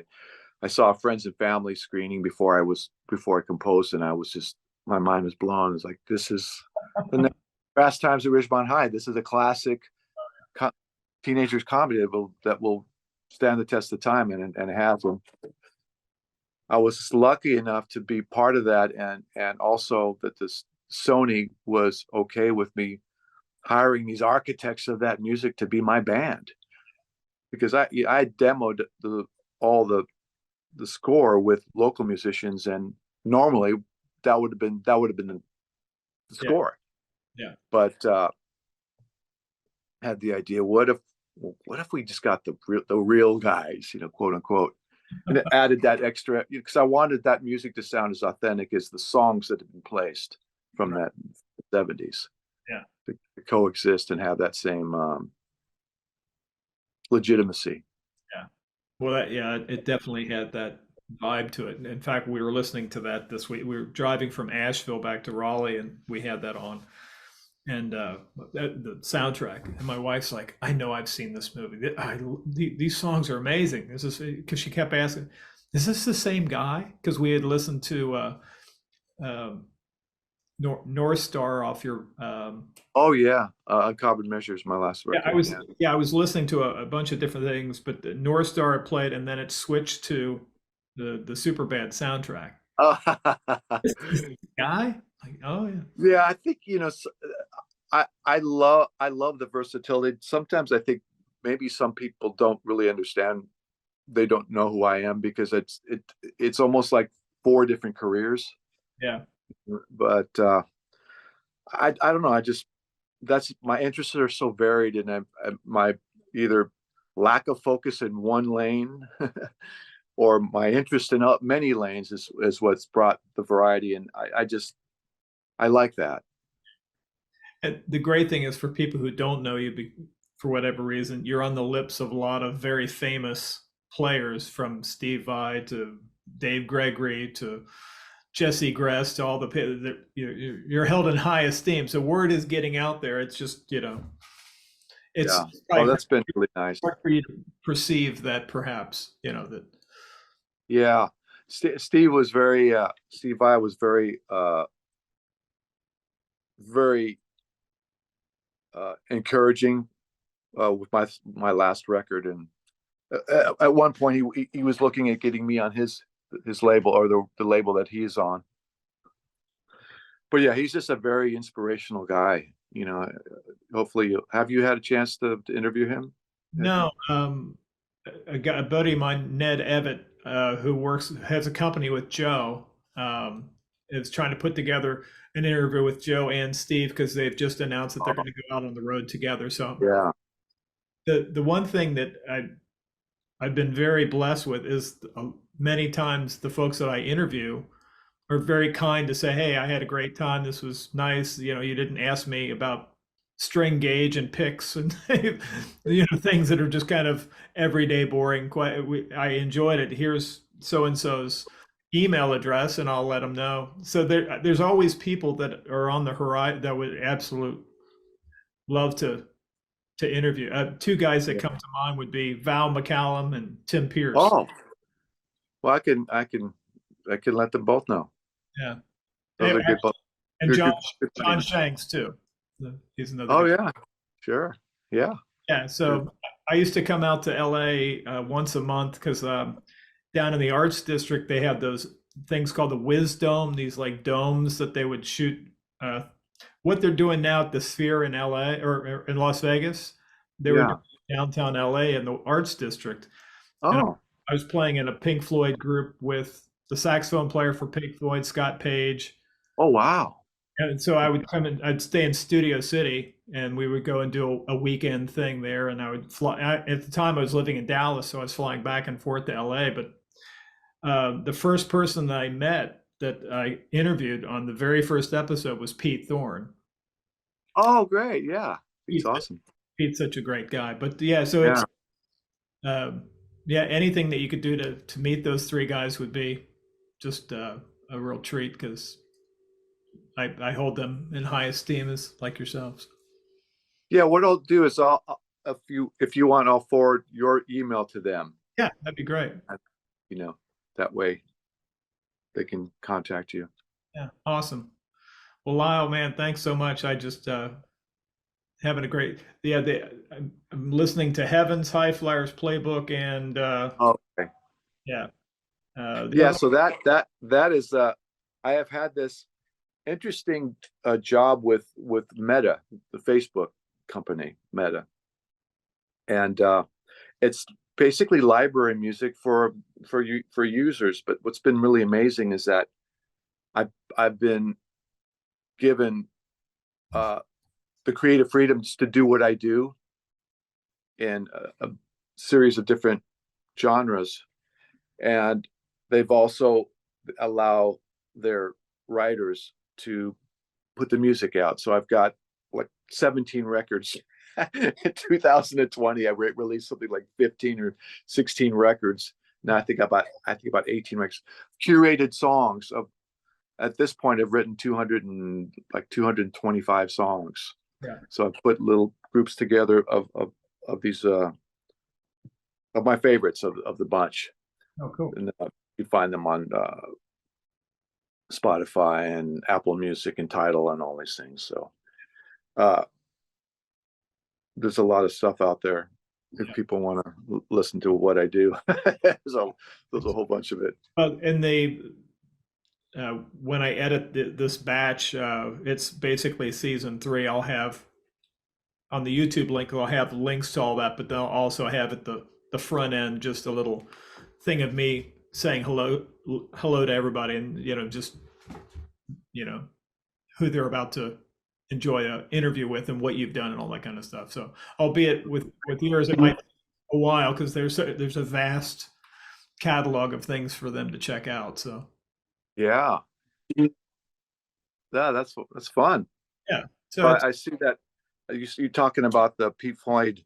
I saw friends and family screening before I composed, and I was just, my mind was blown. It's like, this is the next Fast Times at Ridgemont High. This is a classic co- teenagers comedy that will stand the test of time, and has. And I was lucky enough to be part of that, and also that this Sony was okay with me hiring these architects of that music to be my band, because I demoed all the score with local musicians, and normally that would have been the yeah, score. yeah, But had the idea, what if we just got the real guys, quote unquote, and it added that extra, because I wanted that music to sound as authentic as the songs that had been placed from Right. that 70s Yeah. to coexist and have that same legitimacy. Yeah. Well, it definitely had that vibe to it. In fact, we were listening to that this week. We were driving from Asheville back to Raleigh, and we had that on, and the soundtrack. And my wife's like, "I know I've seen this movie. These songs are amazing." This is because she kept asking, "Is this the same guy?" Because we had listened to um, North Star off your. Oh yeah, Uncommon Measures, my last Yeah, record. I was listening to a bunch of different things, but the North Star had played, and then it switched to the Superbad soundtrack. Yeah. This guy, like, oh yeah, Yeah, I think I love the versatility. Sometimes I think maybe some people don't really understand. They don't know who I am because it's almost like four different careers. yeah, But I don't know. I just that's my interests are so varied, and my either lack of focus in one lane or my interest in many lanes is what's brought the variety, and I like that. And the great thing is for people who don't know you, for whatever reason, you're on the lips of a lot of very famous players, from Steve Vai to Dave Gregory to Jesse Gress to all you're held in high esteem. So word is getting out there. It's just, it's Yeah. Oh, probably that's been really nice. hard for you to perceive that, perhaps, that. Yeah. Steve was very Steve Vai was very encouraging with my last record, and at one point he was looking at getting me on his label, or the label that he's on. But yeah, he's just a very inspirational guy. Hopefully, have you had a chance to interview him? No, a buddy of mine, Ned Evett, who has a company with Joe, is trying to put together an interview with Joe and Steve because they've just announced that they're going to go out on the road together. So Yeah. the one thing that I've been very blessed with is many times the folks that I interview are very kind to say, "Hey, I had a great time. This was nice. You didn't ask me about string gauge and picks and things that are just kind of everyday boring. I enjoyed it. Here's so and so's email address, and I'll let them know." So there's always people that are on the horizon that would absolutely love to interview. Two guys that Yeah. come to mind would be Val McCallum and Tim Pierce. Oh, well, I can let them both know. Yeah. Those are good. And Good, John Shanks too. He's another Oh guy. yeah, sure. Yeah. Yeah. So I used to come out to LA once a month because down in the Arts District they have those things called the Whiz Dome. These like domes that they would shoot. What they're doing now at the Sphere in LA or in Las Vegas, they were doing downtown LA in the Arts District. And Oh. I was playing in a Pink Floyd group with the saxophone player for Pink Floyd, Scott Page. Oh wow. And so I would come in, I'd stay in Studio City, and we would go and do a weekend thing there. And I would fly. At the time, I was living in Dallas, so I was flying back and forth to LA. But the first person that I met that I interviewed on the very first episode was Pete Thorne. Oh great. Yeah. It's awesome. Pete's such a great guy. But yeah, so it's anything that you could do to meet those three guys would be just a real treat because I hold them in high esteem as like yourselves. Yeah, what I'll do is if you want, I'll forward your email to them. Yeah, that'd be great. That way they can contact you. Yeah, awesome. Well, Lyle, man, thanks so much. I just having a great I'm listening to Heaven's High Flyers Playbook and okay. Yeah. So that is I have had this interesting job with Meta, the Facebook company Meta, and it's basically library music for users. But what's been really amazing is that I've been given the creative freedoms to do what I do in a series of different genres, and they've also allow their writers to put the music out. So I've got like 17 records. In 2020, I released something like 15 or 16 records. Now I think about 18 records, curated songs of. At this point, I've written 225 songs. Yeah. So I've put little groups together of these of my favorites of the bunch. Oh, cool. And you find them on Spotify and Apple Music and Tidal and all these things. So there's a lot of stuff out there if people want to listen to what I do. So there's a whole bunch of it. And they, when I edit this batch, it's basically season 3. I'll have on the YouTube link, I'll have links to all that, but they'll also have at the front end just a little thing of me saying hello to everybody, and just who they're about to enjoy an interview with and what you've done and all that kind of stuff. So albeit with yours, it might take a while because there's a vast catalog of things for them to check out. So yeah, that's fun. Yeah. So I see that you're talking about the Pete Floyd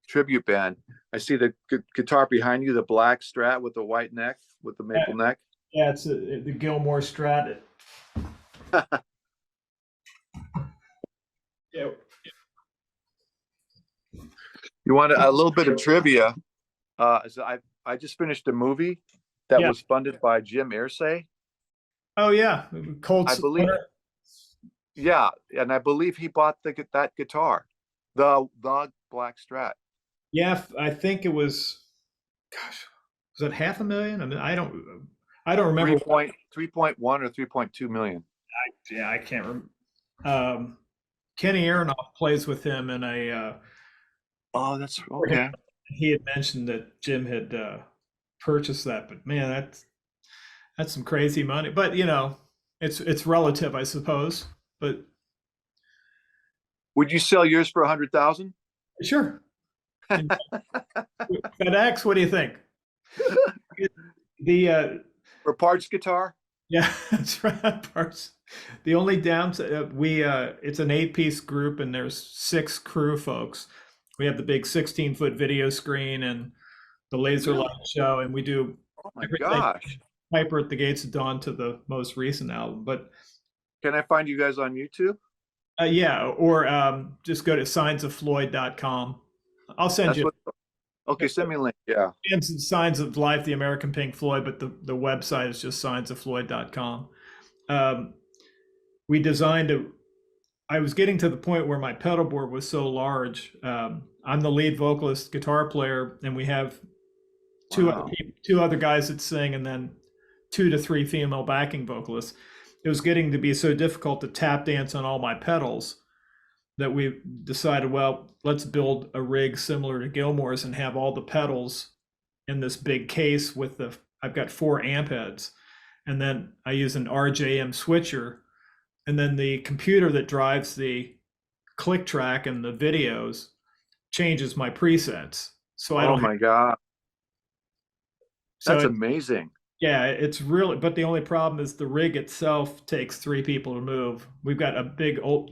tribute band. I see the guitar behind you, the black Strat with the white neck, with the maple neck. Yeah, it's the Gilmore Strat. Yeah. You want a little bit of trivia? So I just finished a movie that was funded by Jim Irsay. Oh yeah, Cold. I believe. Yeah, and I believe he bought that guitar, the black Strat. Yeah, I think it was. Gosh, was it $500,000? I mean, I don't remember. 3.1 or 3.2 million. I can't remember. Kenny Aronoff plays with him in a. Oh, that's okay. He had mentioned that Jim had purchased that, but man, that's some crazy money. But it's relative, I suppose. But would you sell yours for 100,000? Sure. FedEx, what do you think? For parts guitar? Yeah, that's right. Parts. The only downside, it's an 8-piece group and there's 6 crew folks. We have the big 16-foot video screen and the laser light show, and we do. Oh my gosh! Piper at the Gates of Dawn to the most recent album. But can I find you guys on YouTube? Yeah, or just go to signsofFloyd.com. I'll send you. Okay, send me a link. Yeah. And Signs of Life, the American Pink Floyd, but the website is just signsofFloyd.com. We designed I was getting to the point where my pedal board was so large. I'm the lead vocalist, guitar player, and we have two other guys that sing, and then 2 to 3 female backing vocalists. It was getting to be so difficult to tap dance on all my pedals that we decided, well, let's build a rig similar to Gilmore's and have all the pedals in this big case with I've got 4 amp heads. And then I use an RJM switcher. And then the computer that drives the click track and the videos changes my presets. So I don't. Oh my God. That's amazing. Yeah, it's really, but the only problem is the rig itself takes 3 people to move. We've got a big old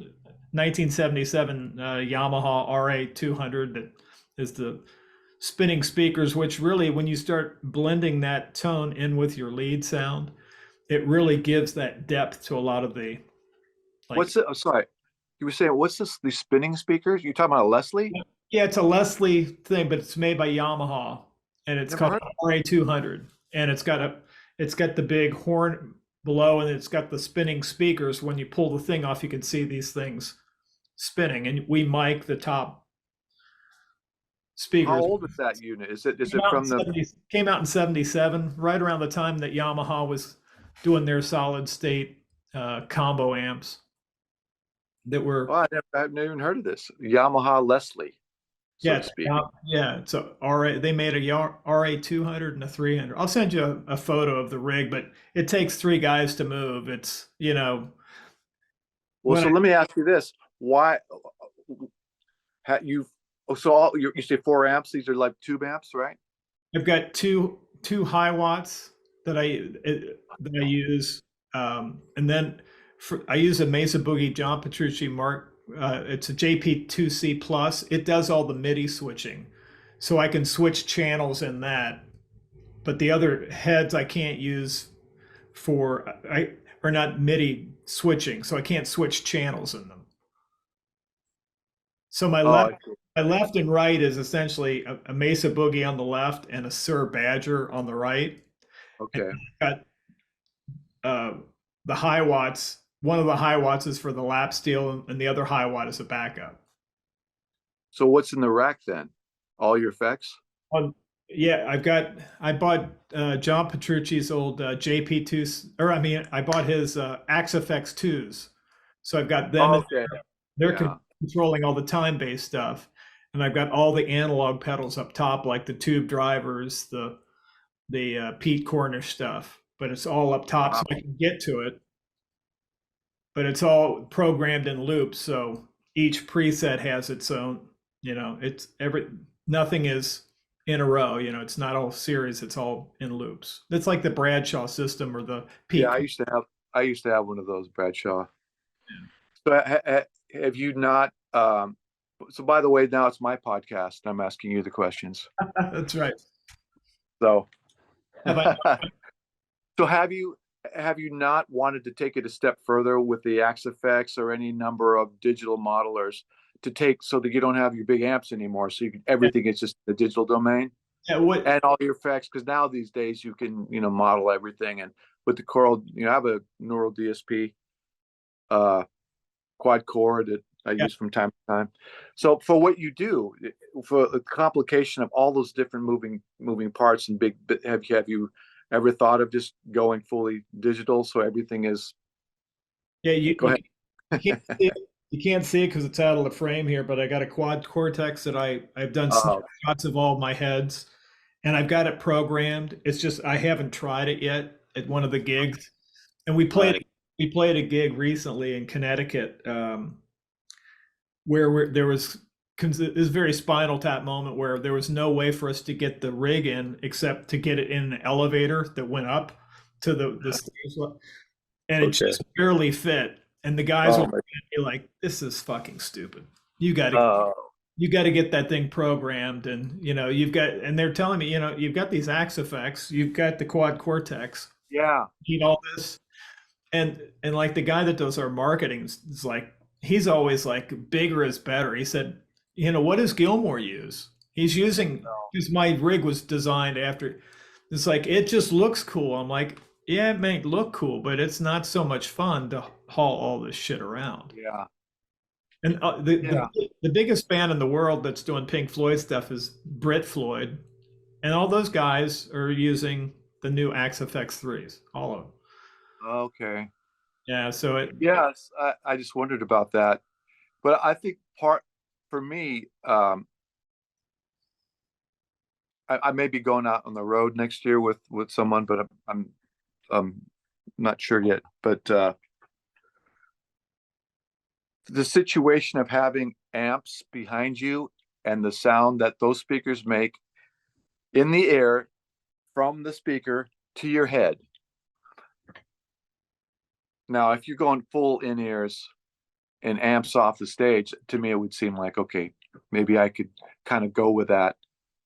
1977 Yamaha RA200 that is the spinning speakers, which really, when you start blending that tone in with your lead sound, it really gives that depth to a lot of the. What's it? Oh, sorry, you were saying what's this? These spinning speakers? You talking about a Leslie? Yeah, it's a Leslie thing, but it's made by Yamaha, and it's called RA200. And it's got the big horn below, and it's got the spinning speakers. When you pull the thing off, you can see these things spinning, and we mic the top speakers. How old is that unit? Is it from the? Came out in '77, right around the time that Yamaha was doing their solid state combo amps. That were. Oh, I've never even heard of this Yamaha Leslie. So yeah. So they made a RA200 and a 300. I'll send you a photo of the rig, but it takes 3 guys to move. It's Well, so let me ask you this: why you? Oh, so you say 4 amps? These are like tube amps, right? I've got 2 two high watts that I use, and then I use a Mesa Boogie John Petrucci Mark. It's a JP2C Plus. It does all the MIDI switching, so I can switch channels in that. But the other heads I can't use for I are not MIDI switching, so I can't switch channels in them. So Oh, my left and right is essentially a Mesa Boogie on the left and a Sir Badger on the right. And okay. I've got the high watts. One of the high watts is for the lap steel, and the other high watt is a backup. So what's in the rack then? All your effects? Yeah, I bought John Petrucci's old JP2, or I mean, I bought his Axifex 2s. So I've got them, Oh, and okay. they're Yeah. controlling all the time-based stuff. And I've got all the analog pedals up top, like the tube drivers, the Pete Cornish stuff, but it's all up top, so Wow. I can get to it. But it's all programmed in loops, so each preset has its own. It's nothing is in a row. It's not all series; it's all in loops. It's like the Bradshaw system or the Yeah, Pete. I used to have one of those, Bradshaw. So have you not so by the way, now it's my podcast. I'm asking you the questions. That's right. So Have I, so have you not wanted to take it a step further with the Axifex or any number of digital modelers to take so that you don't have your big amps anymore, so everything is just the digital domain yeah, what? and all your effects? Because now these days you can model everything, and with the Coral, I have a Neural DSP quad core that I Yeah, use from time to time. So for what you do, for the complication of all those different moving parts and big, have you ever thought of just going fully digital so everything is? yeah. Go ahead. You can't see it. You can't see it because it's out of the frame here, but I got a quad cortex that I've done Oh, snapshots of all my heads, and I've got it programmed. It's just I haven't tried it yet at one of the gigs, and right. we played a gig recently in Connecticut, where there was this very Spinal Tap moment where there was no way for us to get the rig in except to get it in an elevator that went up to the stage, and it Okay. just barely fit. And the guys were Oh my. like, "This is fucking stupid. You got to Oh, you got to get that thing programmed." And and they're telling me, you've got these axe effects, you've got the quad cortex, yeah. you need all this. And like the guy that does our marketing is like, he's always like, bigger is better. He said, what does Gilmore use? He's using, No. because my rig was designed after. It's like, it just looks cool. I'm like, yeah, it may look cool, but it's not so much fun to haul all this shit around. Yeah. And Yeah. the biggest band in the world that's doing Pink Floyd stuff is Brit Floyd, and all those guys are using the new Axe FX threes, all of them. Okay. Yeah, so Yes, I just wondered about that, but I think part for me, I may be going out on the road next year with someone, but I'm not sure yet. But the situation of having amps behind you and the sound that those speakers make in the air from the speaker to your head. Now, if you're going full in ears and amps off the stage, to me it would seem like, okay, maybe I could kind of go with that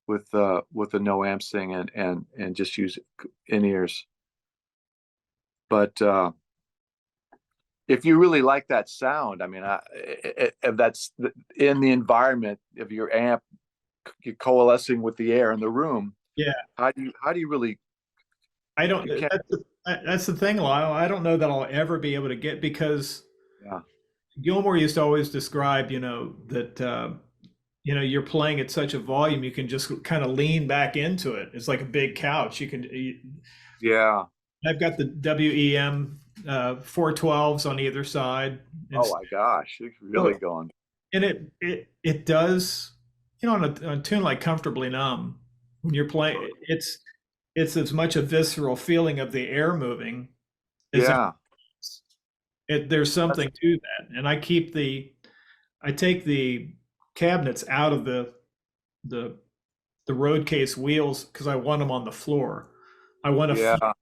with the no amps thing and just use in ears. But if you really like that sound, I mean, if that's in the environment of your amp coalescing with the air in the room, yeah, how do you really? I don't. You can't. That's the thing, Lyle. I don't know that I'll ever be able to get, because Yeah. Gilmore used to always describe, that you're playing at such a volume you can just kind of lean back into it. It's like a big couch. Yeah. I've got the WEM 412s on either side, and Oh my gosh, it's really going. it does, on a tune like Comfortably Numb, when you're playing, it's as much a visceral feeling of the air moving as Yeah. there's something to that. And I take the cabinets out of the the road case wheels because I want them on the floor. I want to feel Yeah,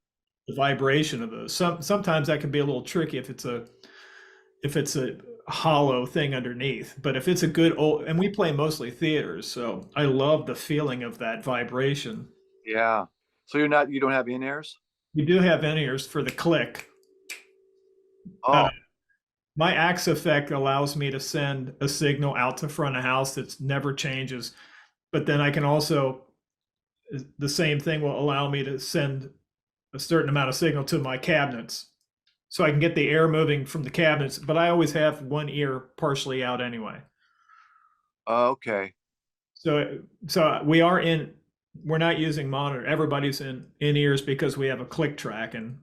the vibration of those. Sometimes that can be a little tricky if it's a hollow thing underneath. But if it's a good old, and we play mostly theaters, so I love the feeling of that vibration. yeah. So you don't have in-ears? We do have in-ears for the click. Uh, Oh, my axe effect allows me to send a signal out to front of house that never changes. But then I can also, the same thing will allow me to send a certain amount of signal to my cabinets. So I can get the air moving from the cabinets, but I always have one ear partially out anyway. okay. So we're not using monitor. Everybody's in ears because we have a click track, and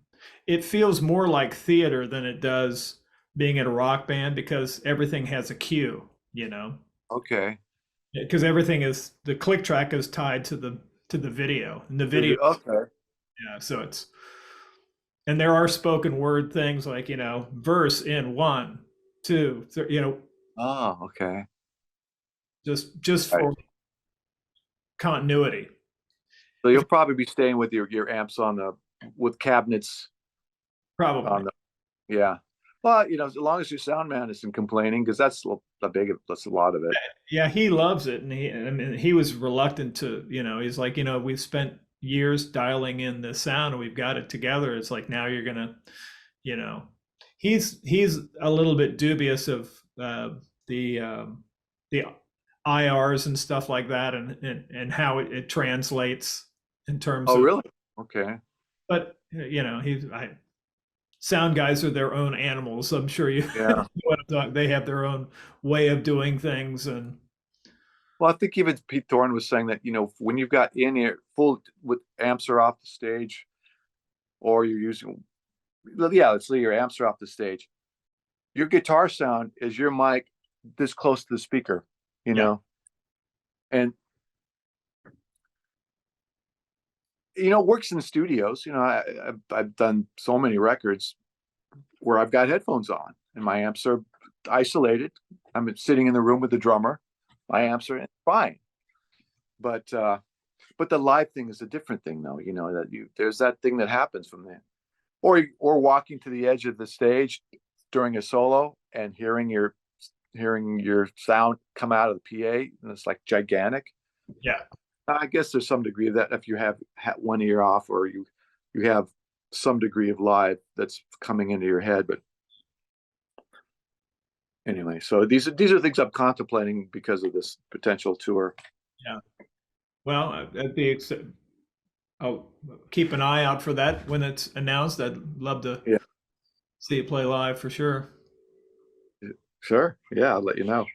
it feels more like theater than it does being at a rock band because everything has a cue, you know, Okay. because everything is the click track is tied to the video, and the video, Okay. yeah. So it's and there are spoken word things like verse in one, two, three, Oh, okay. just Right. for continuity. So If you'll probably be staying with your amps with cabinets probably. on the, yeah. Well, as long as your sound man isn't complaining, because that's a lot of it. Yeah, he loves it, and I mean, he was reluctant to, he's like, we've spent years dialing in the sound, and we've got it together. It's like now you're gonna, you know, he's a little bit dubious of the the IRs and stuff like that, and how it translates in terms Oh, of. really? Okay. But sound guys are their own animals. I'm sure you Yeah. they have their own way of doing things, and Well, I think even Pete Thorne was saying that, when you've got in ear full with amps are off the stage, or you're using, yeah, let's say your amps are off the stage, your guitar sound is your mic this close to the speaker, you yeah, know, and it works in the studios. I've done so many records where I've got headphones on and my amps are isolated. I'm sitting in the room with the drummer. My amps are fine, but the live thing is a different thing, though. There's that thing that happens from there, or walking to the edge of the stage during a solo and hearing your sound come out of the PA, and it's like gigantic. yeah. I guess there's some degree of that if you have one ear off, or you have some degree of live that's coming into your head. But anyway, so these are things I'm contemplating because of this potential tour. Yeah. Well, I'll keep an eye out for that when it's announced. I'd love to Yeah, see it play live for sure. sure. Yeah, I'll let you know.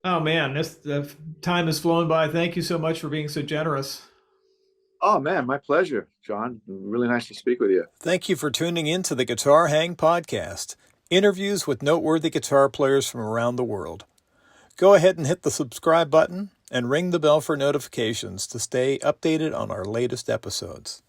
Oh man, this the time has flown by. Thank you so much for being so generous. Oh man, my pleasure, John. Really nice to speak with you. Thank you for tuning in to the Guitar Hang Podcast, interviews with noteworthy guitar players from around the world. Go ahead and hit the subscribe button and ring the bell for notifications to stay updated on our latest episodes.